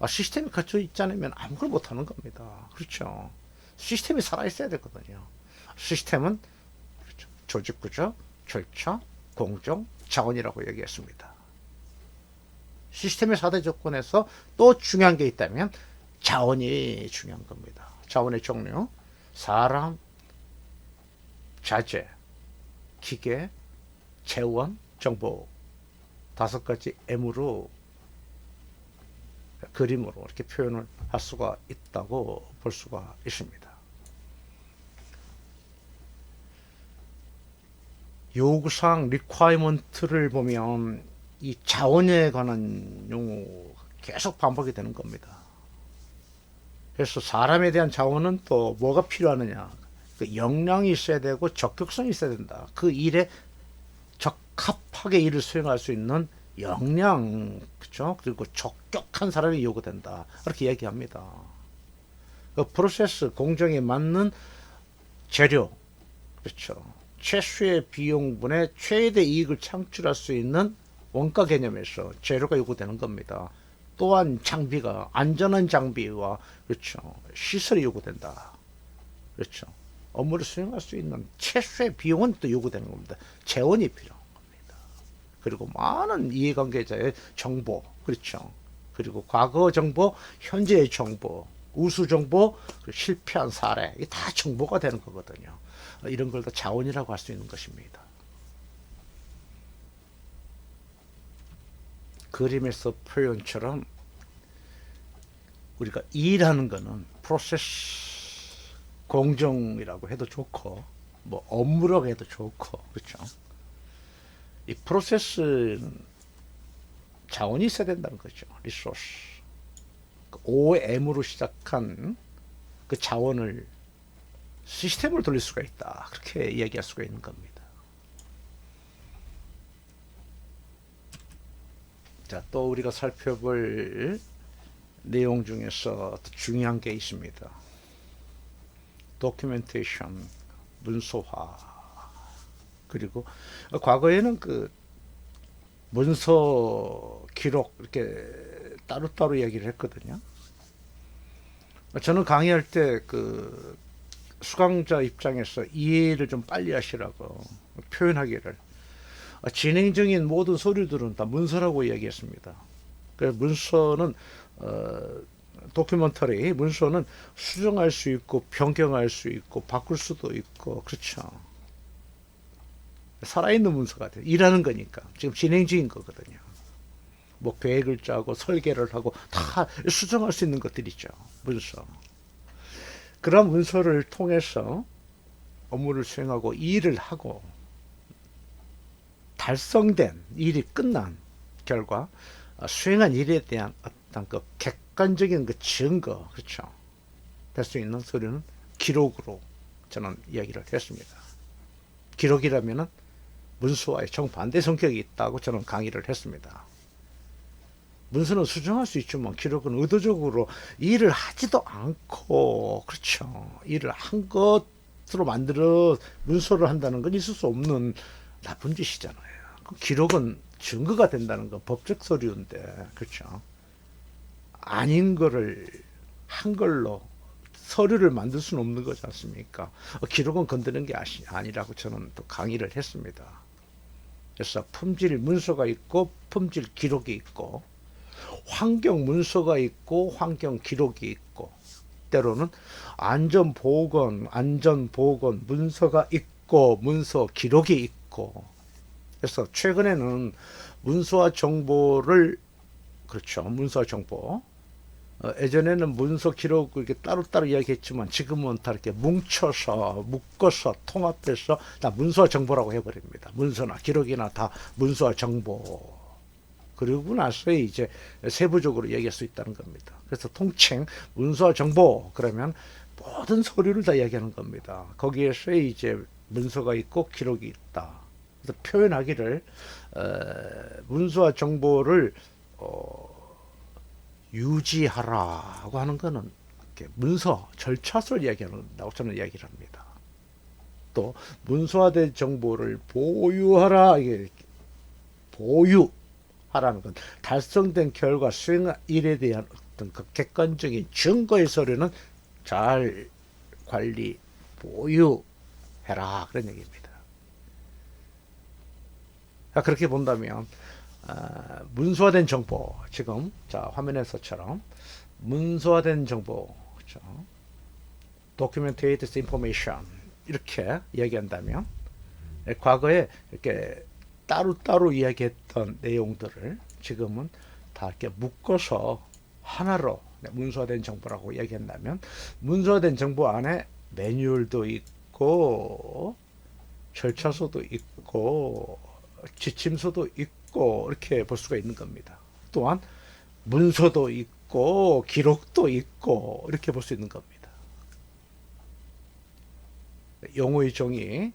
시스템이 갖춰 있지 않으면 아무걸 못하는 겁니다. 그렇죠? 시스템이 살아있어야 되거든요. 시스템은 그렇죠. 조직구조, 절차, 공정, 자원이라고 얘기했습니다. 시스템의 4대 조건에서 또 중요한 게 있다면 자원이 중요한 겁니다. 자원의 종류, 사람, 자재, 기계, 재원, 정보 5가지 M으로 그림으로 이렇게 표현을 할 수가 있다고 볼 수가 있습니다. 요구사항 리퀘어먼트를 보면 이 자원에 관한 용어가 계속 반복이 되는 겁니다. 그래서 사람에 대한 자원은 또 뭐가 필요하느냐? 그 역량이 있어야 되고 적격성이 있어야 된다. 그 일에 적합하게 일을 수행할 수 있는 역량, 그렇죠? 그리고 적격한 사람이 요구된다. 이렇게 얘기합니다. 그 프로세스 공정에 맞는 재료, 그렇죠? 최소의 비용분에 최대 이익을 창출할 수 있는 원가 개념에서 재료가 요구되는 겁니다. 또한 장비가 안전한 장비와 그렇죠 시설이 요구된다. 그렇죠. 업무를 수행할 수 있는 최소의 비용은 또 요구되는 겁니다. 재원이 필요한 겁니다. 그리고 많은 이해관계자의 정보, 그렇죠. 그리고 과거 정보, 현재의 정보, 우수 정보, 실패한 사례, 이게 다 정보가 되는 거거든요. 이런 걸 다 자원이라고 할 수 있는 것입니다. 그림에서 표현처럼 우리가 일하는 거는 프로세스 공정이라고 해도 좋고 뭐 업무라고 해도 좋고 그렇죠. 이 프로세스는 자원이 있어야 된다는 거죠. 리소스. OM으로 시작한 그 자원을 시스템으로 돌릴 수가 있다. 그렇게 이야기할 수가 있는 겁니다. 자, 또 우리가 살펴볼 내용 중에서 중요한 게 있습니다. 도큐멘테이션, 문서화. 그리고 과거에는 그 문서 기록 이렇게 따로따로 이야기를 했거든요. 저는 강의할 때 그 수강자 입장에서 이해를 좀 빨리 하시라고 표현하기를 진행 중인 모든 서류들은 다 문서라고 이야기했습니다. 그래서 문서는 도큐멘터리 문서는 수정할 수 있고 변경할 수 있고 바꿀 수도 있고 그렇죠. 살아있는 문서가 돼요. 일하는 거니까 지금 진행 중인 거거든요. 뭐 계획을 짜고 설계를 하고 다 수정할 수 있는 것들이죠. 문서. 그런 문서를 통해서 업무를 수행하고 일을 하고 달성된 일이 끝난 결과 수행한 일에 대한 어떤 그 객관적인 그 증거 그렇죠. 될 수 있는 서류는 기록으로 저는 이야기를 했습니다. 기록이라면은 문서와의 정반대 성격이 있다고 저는 강의를 했습니다. 문서는 수정할 수 있지만 기록은 의도적으로 일을 하지도 않고 그렇죠. 일을 한 것으로 만들어 문서를 한다는 건 있을 수 없는 나쁜 짓이잖아요. 기록은 증거가 된다는 건 법적 서류인데 그렇죠. 아닌 거를 한 걸로 서류를 만들 수는 없는 거지 않습니까? 기록은 건드는 게 아니라고 저는 또 강의를 했습니다. 그래서 품질 문서가 있고 품질 기록이 있고 환경 문서가 있고 환경 기록이 있고 때로는 안전보건 문서가 있고 문서 기록이 있고 그래서 최근에는 문서와 정보를 그렇죠. 문서와 정보 예전에는 문서 기록 이렇게 따로따로 이야기했지만 지금은 다 이렇게 묶어서 통합해서 다 문서와 정보라고 해버립니다. 문서나 기록이나 다 문서와 정보. 그러고 나서 이제 세부적으로 얘기할 수 있다는 겁니다. 그래서 통칭 문서와 정보 그러면 모든 서류를 다 이야기하는 겁니다. 거기에서 이제 문서가 있고 기록이 있다. 그래서 표현하기를 문서와 정보를 유지하라고 하는 거는 이렇게 문서 절차서를 이야기한다고 저는 이야기를 합니다. 또 문서화된 정보를 보유하라 이게 보유하라는 건 달성된 결과 수행 일에 대한 어떤 그 객관적인 증거의 서류는 잘 관리 보유해라 그런 얘기입니다. 그렇게 본다면 문서화된 정보 지금 자 화면에서처럼 문서화된 정보 그렇죠? Documented information 이렇게 이야기한다면 과거에 이렇게 따로따로 이야기했던 내용들을 지금은 다 이렇게 묶어서 하나로 문서화된 정보라고 이야기한다면 문서화된 정보 안에 매뉴얼도 있고 절차서도 있고 지침서도 있고 이렇게 볼 수가 있는 겁니다. 또한 문서도 있고 기록도 있고 이렇게 볼 수 있는 겁니다. 용어의 정의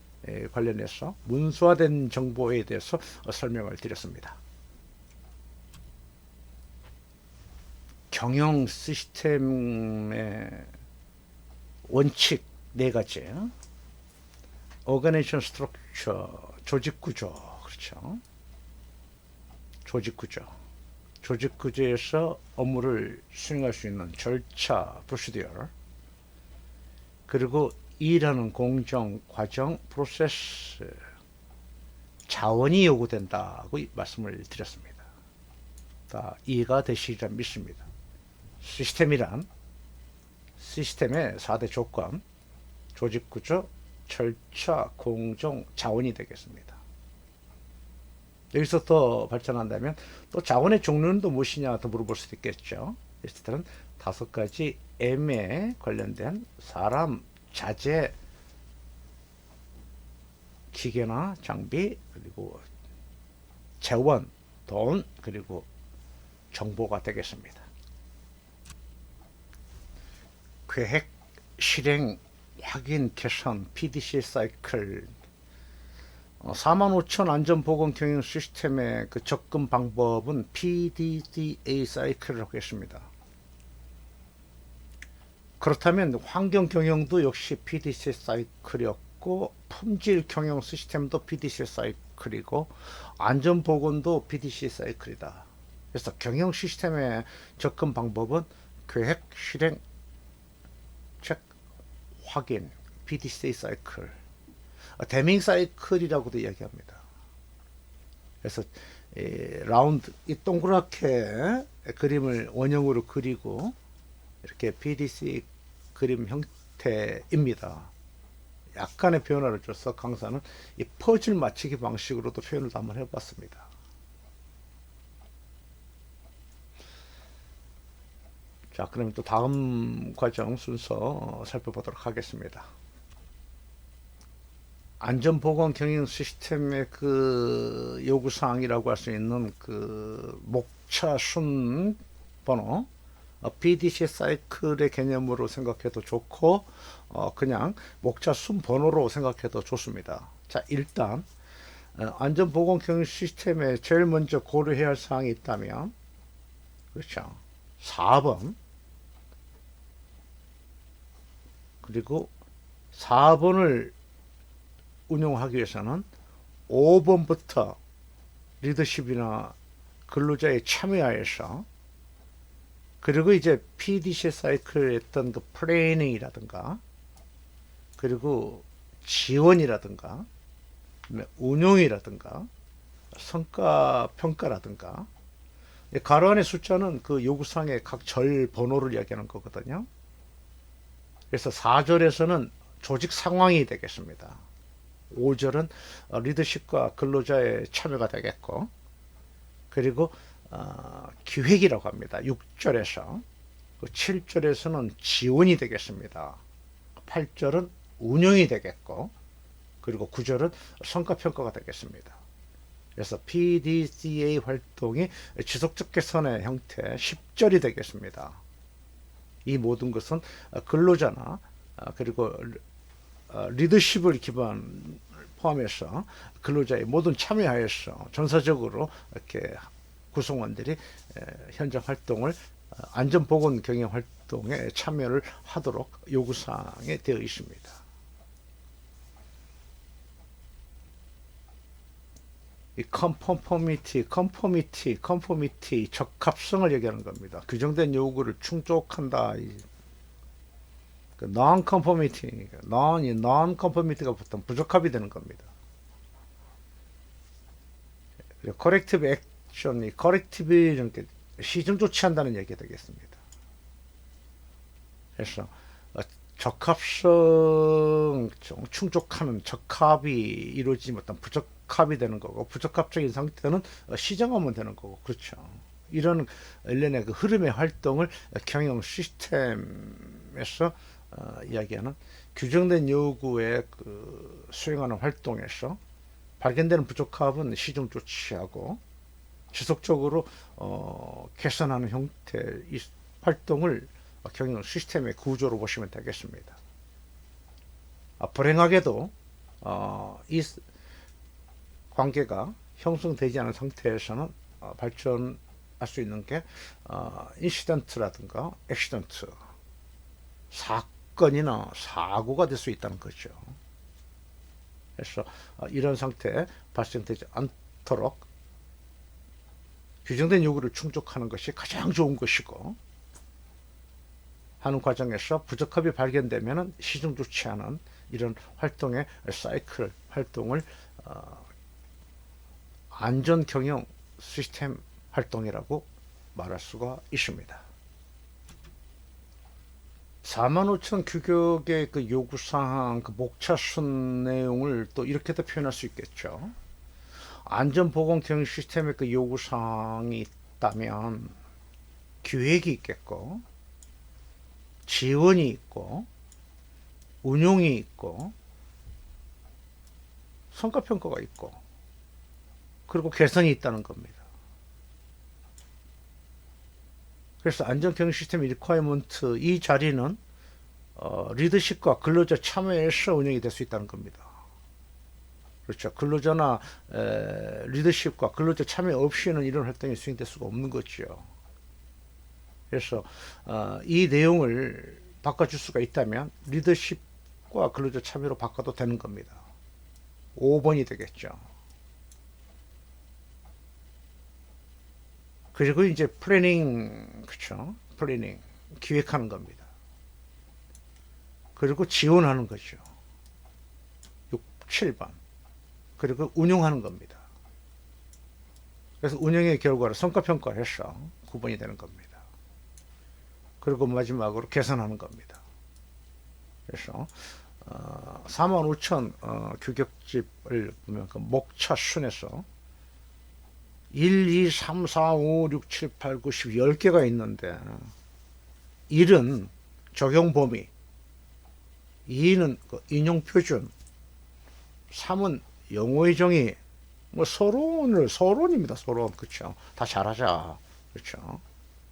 관련해서 문서화된 정보에 대해서 설명을 드렸습니다. 경영 시스템의 원칙 4가지 Organization Structure 조직 구조 그렇죠. 조직 구조에서 업무를 수행할 수 있는 절차 프로시디어 그리고 일하는 공정 과정 프로세스 자원이 요구된다고 말씀을 드렸습니다. 다 이해가 되시리라 믿습니다. 시스템이란 시스템의 4대 조건 조직 구조 절차 공정 자원이 되겠습니다. 여기서 더 발전한다면 또 자원의 종류는 또 무엇이냐 더 물어볼 수도 있겠죠. 일단 5가지 M에 관련된 사람, 자재, 기계나 장비, 그리고 재원, 돈, 그리고 정보가 되겠습니다. 계획, 실행, 확인, 개선, PDCA 사이클, 45,000 안전보건 경영 시스템의 그 접근 방법은 PDCA 사이클이라고 했습니다. 그렇다면 환경 경영도 역시 PDCA 사이클이었고, 품질 경영 시스템도 PDCA 사이클이고, 안전보건도 PDCA 사이클이다. 그래서 경영 시스템의 접근 방법은 계획, 실행, 체크, 확인, PDCA 사이클, 데밍 사이클이라고도 이야기합니다. 그래서 라운드, 이 동그랗게 그림을 원형으로 그리고 이렇게 PDCA 그림 형태입니다. 약간의 변화를 줘서 강사는 이 퍼즐 맞추기 방식으로도 표현을 한번 해봤습니다. 자, 그럼 또 다음 과정 순서 살펴보도록 하겠습니다. 안전보건 경영 시스템의 그 요구사항이라고 할 수 있는 그 목차 순 번호, PDCA 사이클의 개념으로 생각해도 좋고, 그냥 목차 순 번호로 생각해도 좋습니다. 자, 일단 안전보건 경영 시스템에 제일 먼저 고려해야 할 사항이 있다면, 그렇죠, 4번, 그리고 4번을 운영하기 위해서는 5번부터 리더십이나 근로자의 참여하에서, 그리고 이제 PDCA 사이클에 했던 그 플래닝이라든가, 그리고 지원이라든가, 운용이라든가, 성과 평가라든가, 가로 안의 숫자는 그 요구사항의 각 절 번호를 이야기하는 거거든요. 그래서 4절에서는 조직 상황이 되겠습니다. 5절은 리더십과 근로자의 참여가 되겠고, 그리고 기획이라고 합니다. 6절에서 7절에서는 지원이 되겠습니다. 8절은 운영이 되겠고, 그리고 9절은 성과평가가 되겠습니다. 그래서 PDCA 활동이 지속적 개선의 형태 10절이 되겠습니다. 이 모든 것은 근로자나 그리고 리더십을 기반 포함해서 근로자의 모든 참여하에서 전사적으로 이렇게 구성원들이 현장 활동을, 안전보건 경영 활동에 참여를 하도록 요구사항에 되어 있습니다. 이 컨포미티, 적합성을 얘기하는 겁니다. 규정된 요구를 충족한다. non-conformity가 보통 부적합이 되는 겁니다. corrective action이 corrective는 시정 조치한다는 얘기가 되겠습니다. 그래서 적합성 충족하는, 적합이 이루어지지 못한 부적합이 되는 거고, 부적합적인 상태는 시정하면 되는 거고, 그렇죠. 이런 일련의 그 흐름의 활동을 경영 시스템에서 이야기하는 규정된 요구에 그 수행하는 활동에서 발견되는 부적합은 시정 조치하고 지속적으로 개선하는 형태의 이 활동을 경영 시스템의 구조로 보시면 되겠습니다. 불행하게도 이 관계가 형성되지 않은 상태에서는 발전할 수 있는 게 인시던트라든가 액시던트, 사건이나 사고가 될 수 있다는 거죠. 그래서 이런 상태에 발생되지 않도록 규정된 요구를 충족하는 것이 가장 좋은 것이고, 하는 과정에서 부적합이 발견되면 시정 조치하는 이런 활동의 사이클 활동을 안전 경영 시스템 활동이라고 말할 수가 있습니다. 45,000 규격의 그 요구사항, 그 목차순 내용을 또 이렇게도 표현할 수 있겠죠. 안전보건 경영 시스템의 그 요구사항이 있다면 기획이 있겠고, 지원이 있고 운용이 있고 성과평가가 있고 그리고 개선이 있다는 겁니다. 그래서 안전경영 시스템 리퀘어먼트 이 자리는 리더십과 근로자 참여에서 운영이 될 수 있다는 겁니다. 그렇죠. 근로자나 리더십과 근로자 참여 없이는 이런 활동이 수행될 수가 없는 거죠. 그래서 이 내용을 바꿔줄 수가 있다면 리더십과 근로자 참여로 바꿔도 되는 겁니다. 5번이 되겠죠. 그리고 이제 플래닝, 그렇죠. 플래닝, 기획하는 겁니다. 그리고 지원하는 거죠. 6, 7번. 그리고 운영하는 겁니다. 그래서 운영의 결과를 성과평가를 해서 9번이 되는 겁니다. 그리고 마지막으로 개선하는 겁니다. 그래서 45,000 규격집을 보면 그 목차 순에서 1, 2, 3, 4, 5, 6, 7, 8, 9, 10, 10개가 있는데 1은 적용 범위, 2는 그 인용 표준, 3은 용어의 정의, 뭐 서론입니다. 서론. 그렇죠. 다 잘하자. 그렇죠.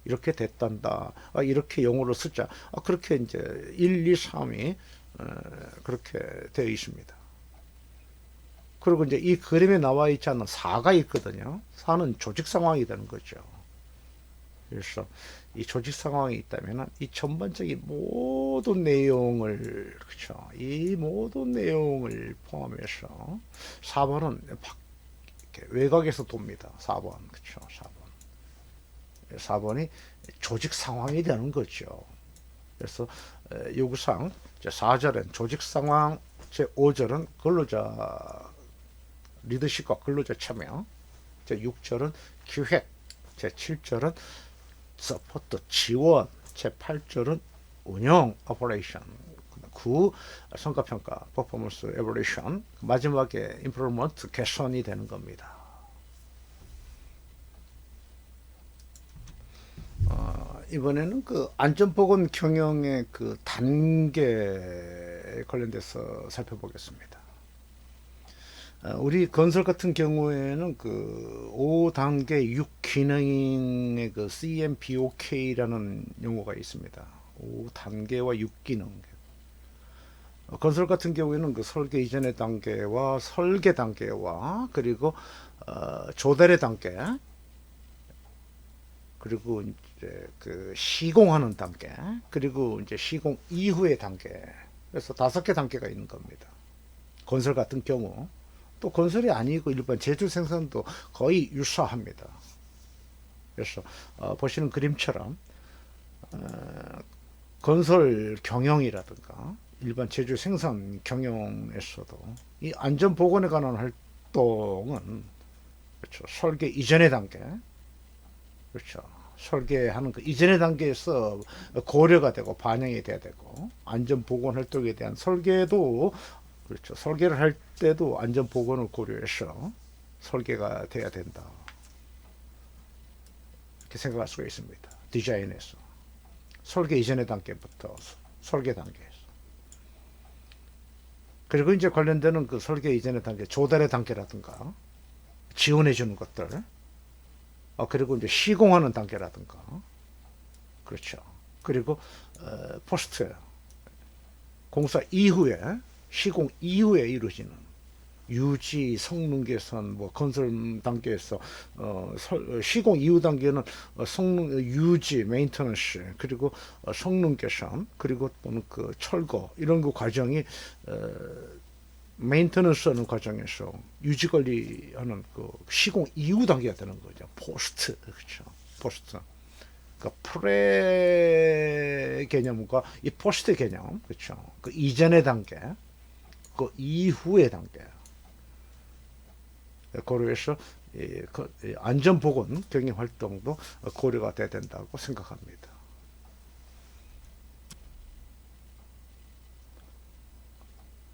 이렇게 됐단다. 이렇게 용어를 쓰자. 그렇게 이제 1, 2, 3이 그렇게 되어 있습니다. 그리고 이제 이 그림에 나와 있지 않는 4가 있거든요. 4는 조직 상황이 되는 거죠. 그래서 이 조직 상황이 있다면 이 전반적인 모든 내용을, 그렇죠. 이 모든 내용을 포함해서 4번은 외곽에서 돕니다. 4번. 그렇죠. 4번. 4번이 조직 상황이 되는 거죠. 그래서 요구사항 제4절은 조직 상황, 제5절은 근로자 리더십과 근로자 참여, 제6절은 기획, 제7절은 서포트 지원, 제8절은 운영 오퍼레이션, 9 성과평가 퍼포먼스 에버레이션, 마지막에 임프루먼트 개선이 되는 겁니다. 이번에는 그 안전보건 경영의 그 단계에 관련돼서 살펴보겠습니다. 우리 건설 같은 경우에는 그 5단계 6기능의 그 CMBOK라는 용어가 있습니다. 5단계와 6기능. 건설 같은 경우에는 그 설계 이전의 단계와 설계 단계와 그리고 조달의 단계, 그리고 이제 그 시공하는 단계, 그리고 이제 시공 이후의 단계. 그래서 5개 단계가 있는 겁니다. 건설 같은 경우. 또 건설이 아니고 일반 제조 생산도 거의 유사합니다. 그래서 보시는 그림처럼 건설 경영이라든가 일반 제조 생산 경영에서도 이 안전 보건에 관한 활동은, 그렇죠. 설계 이전의 단계, 그렇죠. 설계하는 그 이전의 단계에서 고려가 되고 반영이 돼야 되고, 안전 보건 활동에 대한 설계도, 그렇죠. 설계를 할 때도 안전 보건을 고려해서 설계가 돼야 된다. 이렇게 생각할 수가 있습니다. 디자인에서 설계 이전의 단계부터 설계 단계에서. 그리고 이제 관련되는 그 설계 이전의 단계, 조달의 단계라든가 지원해 주는 것들, 그리고 이제 시공하는 단계라든가, 그렇죠. 그리고 포스트 공사 이후에, 시공 이후에 이루어지는 유지, 성능 개선, 뭐 건설 단계에서 시공 이후 단계는 성능 유지, 메인터넌스, 그리고 성능 개선, 그리고 또는 그 철거 이런 그 과정이 메인터넌스 하는 과정에서 유지 관리하는 그 시공 이후 단계가 되는 거죠. 포스트, 그렇죠. 포스트. 그러니까 프레 개념과 이 포스트 개념, 그렇죠. 그 이전의 단계, 그 이후의 단계. 고려해서 안전보건 경영 활동도 고려가 돼야 된다고 생각합니다.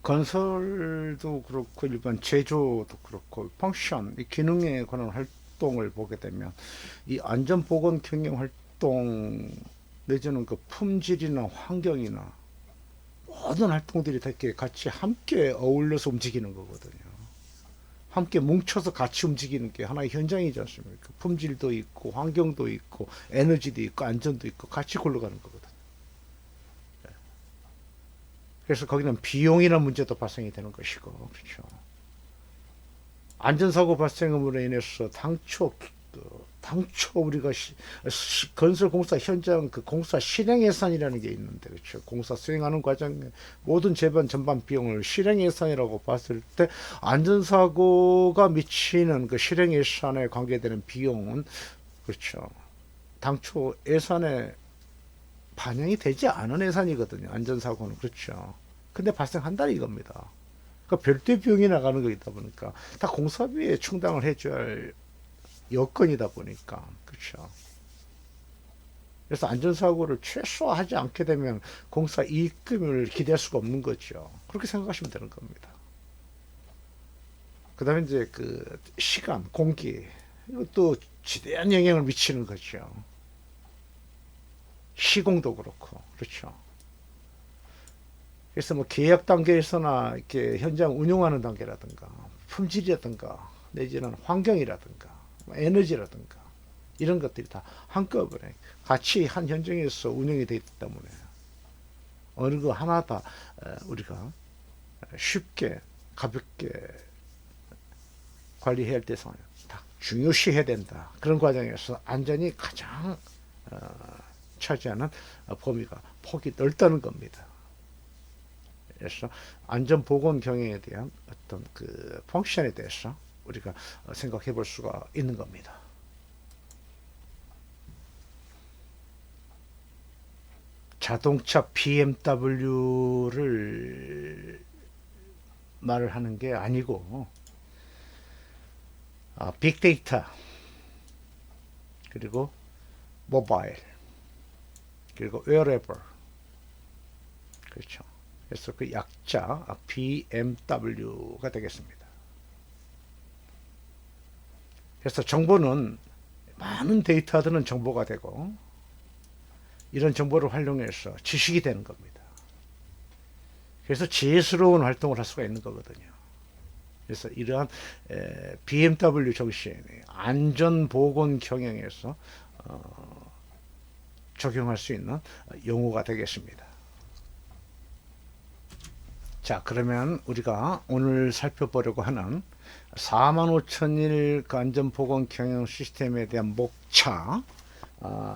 건설도 그렇고 일반 제조도 그렇고 펑션, 이 기능에 관한 활동을 보게 되면 이 안전보건 경영 활동의 내지는 그 품질이나 환경이나 모든 활동들이 이렇게 같이 함께 어울려서 움직이는 거거든요. 함께 뭉쳐서 같이 움직이는 게 하나의 현장이지 않습니까? 품질도 있고 환경도 있고 에너지도 있고 안전도 있고 같이 굴러가는 거거든요. 그래서 거기는 비용이나 문제도 발생이 되는 것이고, 그렇죠. 안전사고 발생으로 인해서 당초 우리가 건설공사 현장 그 공사 실행 예산이라는 게 있는데, 그렇죠. 공사 수행하는 과정에 모든 재반 전반 비용을 실행 예산이라고 봤을 때 안전사고가 미치는 그 실행 예산에 관계되는 비용은, 그렇죠. 당초 예산에 반영이 되지 않은 예산이거든요. 안전사고는. 그렇죠. 근데 발생한다는 이겁니다. 그러니까 별도의 비용이 나가는 거이다 보니까 다 공사비에 충당을 해줘야 할 여건이다 보니까. 그렇죠. 그래서 안전사고를 최소화하지 않게 되면 공사 이익금을 기대할 수가 없는 거죠. 그렇게 생각하시면 되는 겁니다. 그 다음에 이제 그 시간, 공기, 이것도 지대한 영향을 미치는 거죠. 시공도 그렇고, 그렇죠. 그래서 뭐 계약 단계에서나 이렇게 현장 운용하는 단계라든가, 품질이라든가, 내지는 환경이라든가, 에너지라든가, 이런 것들이 다 한꺼번에 같이 한 현장에서 운영이 되기 때문에 어느 거 하나 다 우리가 쉽게, 가볍게 관리해야 할 대상을 다 중요시해야 된다. 그런 과정에서 안전이 가장 차지하는 범위가 폭이 넓다는 겁니다. 그래서 안전보건 경영에 대한 어떤 그 펑션에 대해서 우리가 생각해 볼 수가 있는 겁니다. 자동차 BMW를 말을 하는 게 아니고 빅데이터, 그리고 모바일, 그리고 웨어레버, 그렇죠. 그래서 그 약자 BMW가 되겠습니다. 그래서 정보는 많은 데이터들은 정보가 되고, 이런 정보를 활용해서 지식이 되는 겁니다. 그래서 지혜스러운 활동을 할 수가 있는 거거든요. 그래서 이러한 BMW 정신이 안전보건 경영에서 적용할 수 있는 용어가 되겠습니다. 자, 그러면 우리가 오늘 살펴보려고 하는 45,000일 그 안전보건 경영 시스템에 대한 목차,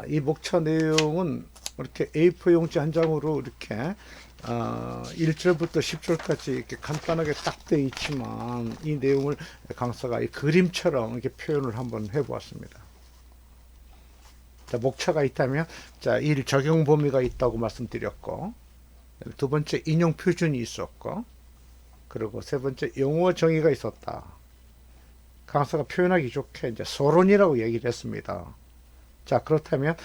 이 목차 내용은 이렇게 A4 용지 한 장으로 이렇게 1절부터 10절까지 이렇게 간단하게 딱 되어 있지만, 이 내용을 강사가 이 그림처럼 이렇게 표현을 한번 해보았습니다. 자, 목차가 있다면, 자, 일 적용 범위가 있다고 말씀드렸고, 두 번째 인용 표준이 있었고, 그리고 세 번째 용어 정의가 있었다. 강사가 표현하기 좋게 이제 서론이라고 얘기를 했습니다. 자, 그렇다면,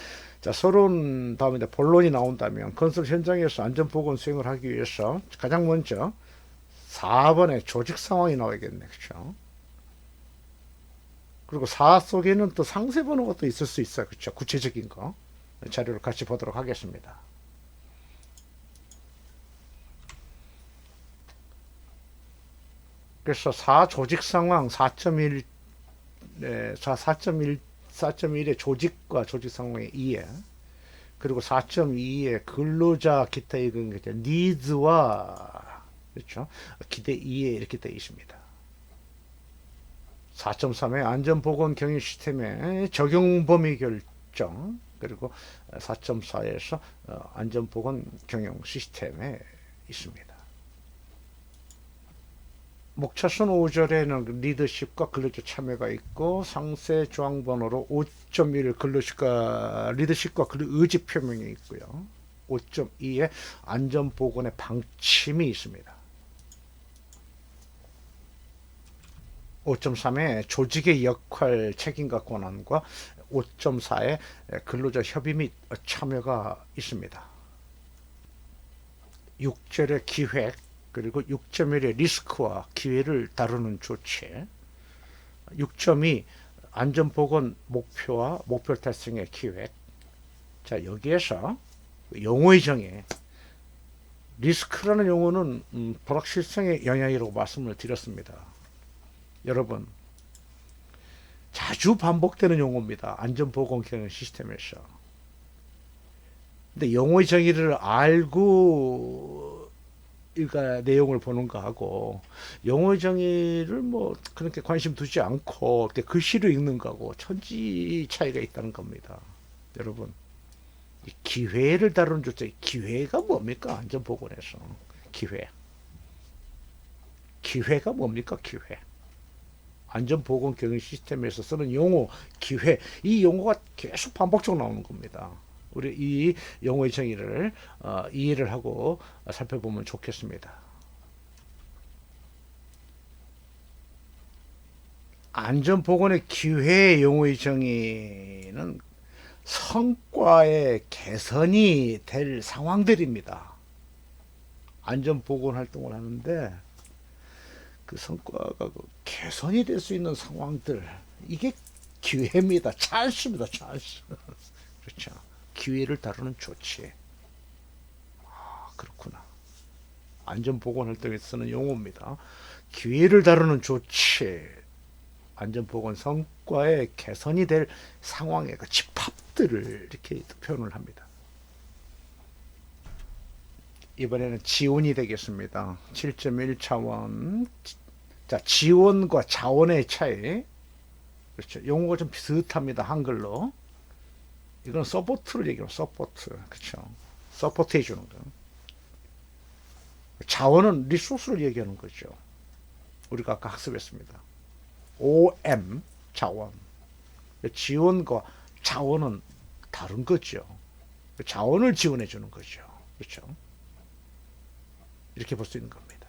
자, 서론 다음에 본론이 나온다면 건설 현장에서 안전보건 수행을 하기 위해서 가장 먼저 4번의 조직 상황이 나오겠네. 그렇죠? 그리고 4 속에는 또 상세 보는 것도 있을 수 있어요. 그렇죠? 구체적인 거. 자료를 같이 보도록 하겠습니다. 그래서 4 조직 상황 4.1, 4.1의 조직과 조직 상황의 이해, 그리고 4.2의 근로자 기타의 니즈와, 그렇죠, 기대 이해, 이렇게 되어 있습니다. 4.3의 안전보건 경영 시스템의 적용 범위 결정, 그리고 4.4에서 안전보건 경영 시스템에 있습니다. 목차선 5절에는 리더십과 근로자 참여가 있고, 상세 조항 번호로 5.1 근로십과 리더십과 의지 표명이 있고요. 5.2에 안전보건의 방침이 있습니다. 5.3에 조직의 역할, 책임과 권한과 5.4에 근로자 협의 및 참여가 있습니다. 6절의 기획, 그리고 6.1의 리스크와 기회를 다루는 조치, 6.2 안전보건 목표와 목표 달성의 기획, 자, 여기에서 용어의 정의, 리스크라는 용어는 불확실성의 영향이라고 말씀을 드렸습니다. 여러분, 자주 반복되는 용어입니다. 안전보건 경영 시스템에서. 근데 용어의 정의를 알고 일가 내용을 보는 거하고 용어의 정의를 뭐 그렇게 관심 두지 않고 이렇게 글씨로 읽는 거하고 천지 차이가 있다는 겁니다. 여러분, 이 기회를 다루는 주제, 기회가 뭡니까? 안전보건에서 기회가 뭡니까? 기회. 안전보건 경영 시스템에서 쓰는 용어, 기회, 이 용어가 계속 반복적으로 나오는 겁니다. 우리 이 용어의 정의를 이해를 하고 살펴보면 좋겠습니다. 안전보건의 기회 용어의 정의는 성과의 개선이 될 상황들입니다. 안전보건 활동을 하는데 그 성과가 개선이 될 수 있는 상황들, 이게 기회입니다. 찬스입니다. 찬스. 그렇죠. 기회를 다루는 조치. 그렇구나. 안전보건 활동에 쓰는 용어입니다. 기회를 다루는 조치, 안전보건 성과의 개선이 될 상황의 그 집합들을 이렇게 표현을 합니다. 이번에는 지원이 되겠습니다. 7.1차원. 자, 지원과 자원의 차이. 그렇죠. 용어가 좀 비슷합니다. 한글로. 이건 서포트를 얘기해요. 서포트. 그렇죠. 서포트 해주는 거. 자원은 리소스를 얘기하는 거죠. 우리가 아까 학습했습니다. OM, 자원. 지원과 자원은 다른 거죠. 자원을 지원해 주는 거죠. 그렇죠. 이렇게 볼 수 있는 겁니다.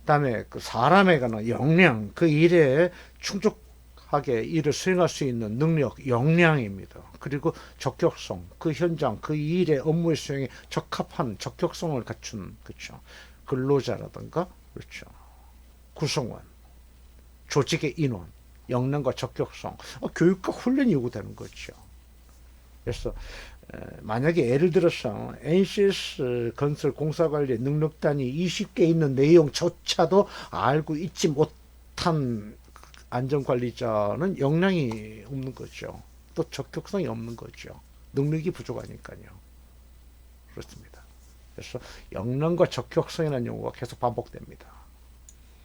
다음에 그 사람에 관한 역량, 그 일에 충족하게 일을 수행할 수 있는 능력, 역량입니다. 그리고 적격성, 그 현장, 그 일의 업무의 수행에 적합한 적격성을 갖춘, 그렇죠. 근로자라든가, 그렇죠. 구성원, 조직의 인원, 역량과 적격성, 교육과 훈련이 요구되는 거죠. 그래서 만약에 예를 들어서 NCS 건설 공사관리 능력단이 20개 있는 내용조차도 알고 있지 못한 안전관리자는 역량이 없는 거죠. 또 적격성이 없는 거죠. 능력이 부족하니까요. 그렇습니다. 그래서 역량과 적격성이라는 용어가 계속 반복됩니다.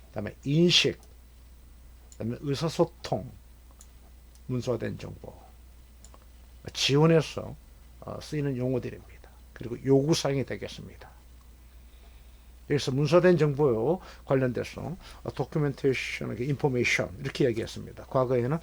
그다음에 인식, 그다음에 의사소통, 문서화된 정보, 지원해서 쓰이는 용어들입니다. 그리고 요구사항이 되겠습니다. 여기서 문서화된 정보요 관련돼서 도큐멘테이션, 인포메이션 이렇게 얘기했습니다. 과거에는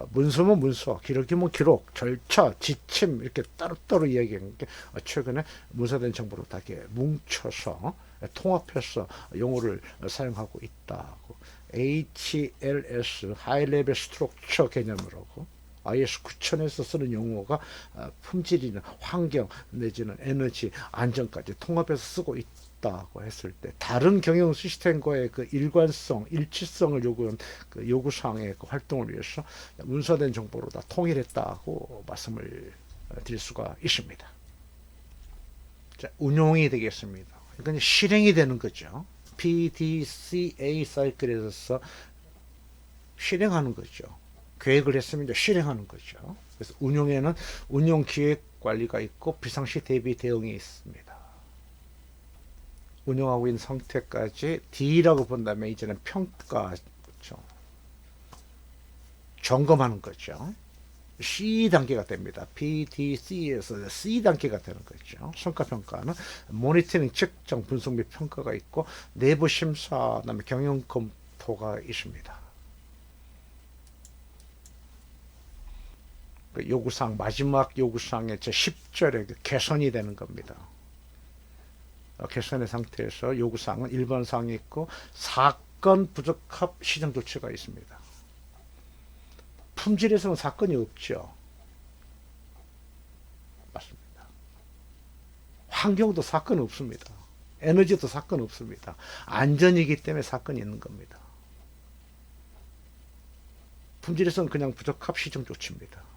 문서면 문서, 기록이면 기록, 절차, 지침 이렇게 따로따로 이야기했는데 최근에 문서화된 정보를 다 이렇게 뭉쳐서 통합해서 용어를 사용하고 있다고. HLS, 하이 레벨 스트럭처 개념으로고, IS 9000에서 쓰는 용어가 품질이나 환경 내지는 에너지 안전까지 통합해서 쓰고 있다고 했을 때 다른 경영 시스템과의 그 일관성, 일치성을 요구한 그 요구사항의 그 활동을 위해서 문서된 정보로 다 통일했다고 말씀을 드릴 수가 있습니다. 자, 운용이 되겠습니다. 그러니까 실행이 되는 거죠. PDCA 사이클에서 실행하는 거죠. 계획을 했으면 이제 실행하는 거죠. 그래서 운용에는 운용 기획 관리가 있고 비상시 대비 대응이 있습니다. 운영하고 있는 상태까지 D라고 본다면 이제는 평가, 그렇죠. 점검하는 거죠. C 단계가 됩니다. PDC에서 C 단계가 되는 거죠. 성과평가는 모니터링, 측정, 분석 및 평가가 있고 내부 심사, 그다음에 경영 검토가 있습니다. 그 요구사항, 마지막 요구사항의 제 10절에 그 개선이 되는 겁니다. 개선의 상태에서 요구사항은 일반 사항이 있고 사건 부적합 시정 조치가 있습니다. 품질에서는 사건이 없죠. 맞습니다. 환경도 사건 없습니다. 에너지도 사건 없습니다. 안전이기 때문에 사건이 있는 겁니다. 품질에서는 그냥 부적합 시정 조치입니다.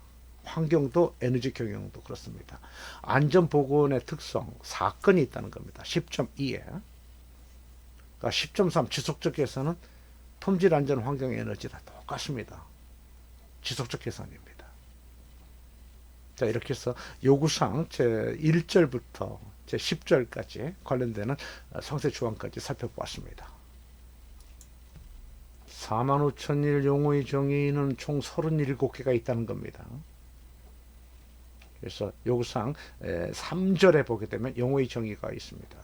환경도 에너지 경영도 그렇습니다. 안전보건의 특성, 사건이 있다는 겁니다. 10.2에. 그러니까 10.3 지속적 개선은 품질, 안전, 환경, 에너지 다 똑같습니다. 지속적 개선입니다. 자, 이렇게 해서 요구사항 제1절부터 제10절까지 관련되는 상세 조항까지 살펴보았습니다. 45,000일 용어의 정의는 총 37개가 있다는 겁니다. 그래서 요구사항 3절에 보게 되면 용어의 정의가 있습니다.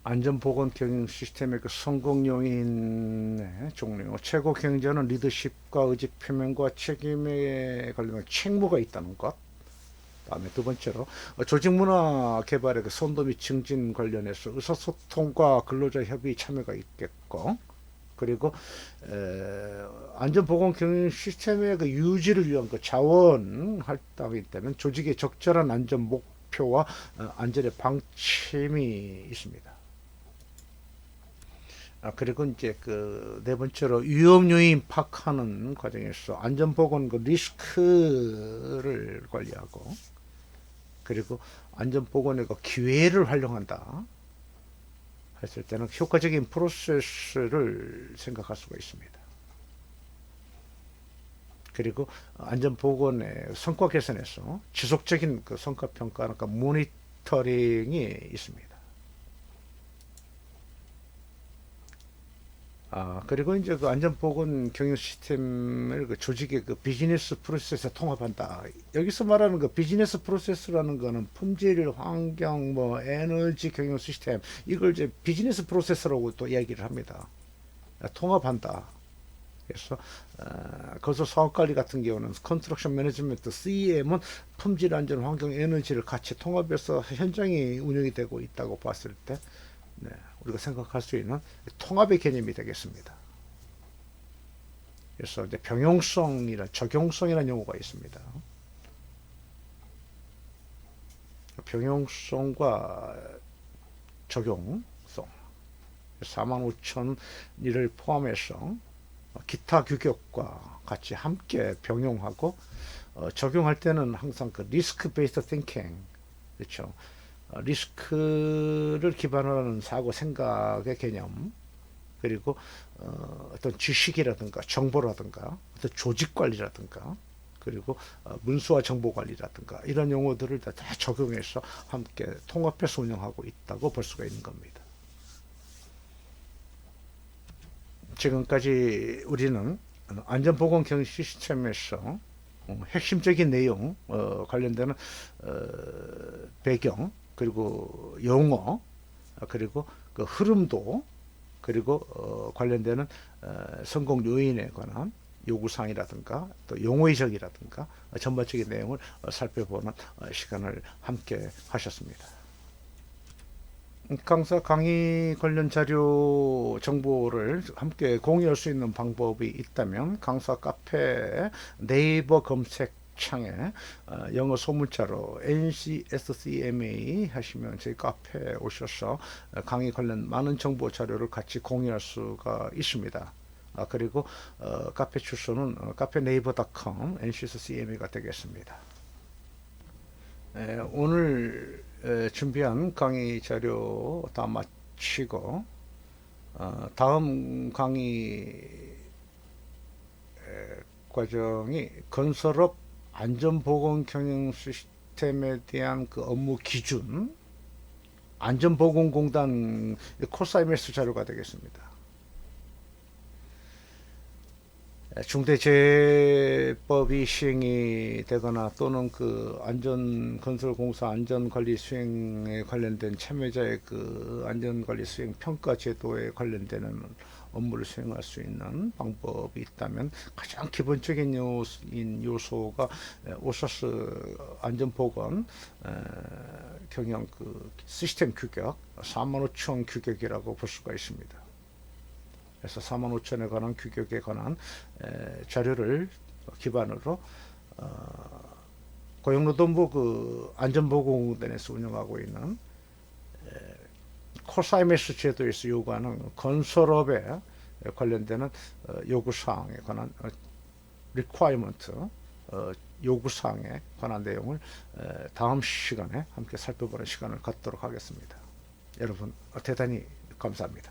안전보건 경영 시스템의 그 성공 요인의 종류, 최고 경쟁은 리더십과 의지 표명과 책임에 관련된 책무가 있다는 것. 다음에 두 번째로 조직 문화 개발의 그 선도 및 증진 관련해서 의사소통과 근로자 협의 참여가 있겠고, 그리고 안전보건 경영 시스템의 그 유지를 위한 그 자원 할당이 있다면 조직의 적절한 안전 목표와 안전의 방침이 있습니다. 그리고 이제 그 네 번째로 위험 요인 파악하는 과정에서 안전보건 그 리스크를 관리하고, 그리고 안전보건의 그 기회를 활용한다 했을 때는 효과적인 프로세스를 생각할 수가 있습니다. 그리고 안전보건의 성과 개선에서 지속적인 그 성과 평가, 그러니까 모니터링이 있습니다. 그리고 이제 그 안전보건 경영 시스템을 그 조직의 그 비즈니스 프로세스에 통합한다. 여기서 말하는 그 비즈니스 프로세스라는 거는 품질, 환경, 뭐 에너지 경영 시스템, 이걸 이제 비즈니스 프로세스라고 또 이야기를 합니다. 통합한다. 그래서 거기서 사업관리 같은 경우는 컨스트럭션 매니지먼트 CM은 품질, 안전, 환경, 에너지를 같이 통합해서 현장이 운영이 되고 있다고 봤을 때, 네, 우리가 생각할 수 있는 통합의 개념이 되겠습니다. 그래서 이제 병용성이나 적용성이라는 용어가 있습니다. 병용성과 적용성, 45,000일을 포함해서 기타 규격과 같이 함께 병용하고, 적용할 때는 항상 그 리스크 베이스드 띵킹, 그렇죠. 리스크를 기반으로 하는 사고 생각의 개념, 그리고 어떤 지식이라든가 정보라든가 어떤 조직 관리라든가, 그리고 문서와 정보 관리라든가 이런 용어들을 다 적용해서 함께 통합해서 운영하고 있다고 볼 수가 있는 겁니다. 지금까지 우리는 안전보건 경영 시스템에서 핵심적인 내용, 관련되는 배경, 그리고 용어, 그리고 그 흐름도, 그리고 관련되는 성공 요인에 관한 요구사항이라든가 또 용어의 적이라든가 전반적인 내용을 살펴보는 시간을 함께 하셨습니다. 강사 강의 관련 자료 정보를 함께 공유할 수 있는 방법이 있다면 강사 카페 네이버 검색창에 영어 소문자로 NCSCMA 하시면 저희 카페에 오셔서 강의 관련 많은 정보 자료를 같이 공유할 수가 있습니다. 그리고 카페 주소는 카페네이버.com NCSCMA가 되겠습니다. 오늘 준비한 강의 자료 다 마치고 다음 강의 과정이 건설업 안전보건 경영 시스템에 대한 그 업무 기준, 안전보건공단 코사이메스 자료가 되겠습니다. 중대재해법이 시행이 되거나 또는 그 안전건설공사 안전관리 수행에 관련된 참여자의 그 안전관리 수행 평가 제도에 관련되는 업무를 수행할 수 있는 방법이 있다면 가장 기본적인 요소가 오사스 안전보건 경영 그 시스템 규격 45,000 규격이라고 볼 수가 있습니다. 그래서 45,000에 관한 규격에 관한 자료를 기반으로 고용노동부 그 안전보건공단에서 운영하고 있는 코사이메스 제도에서 요구하는 건설업에 관련되는 요구사항에 관한 리퀘어먼트 요구사항에 관한 내용을 다음 시간에 함께 살펴보는 시간을 갖도록 하겠습니다. 여러분 대단히 감사합니다.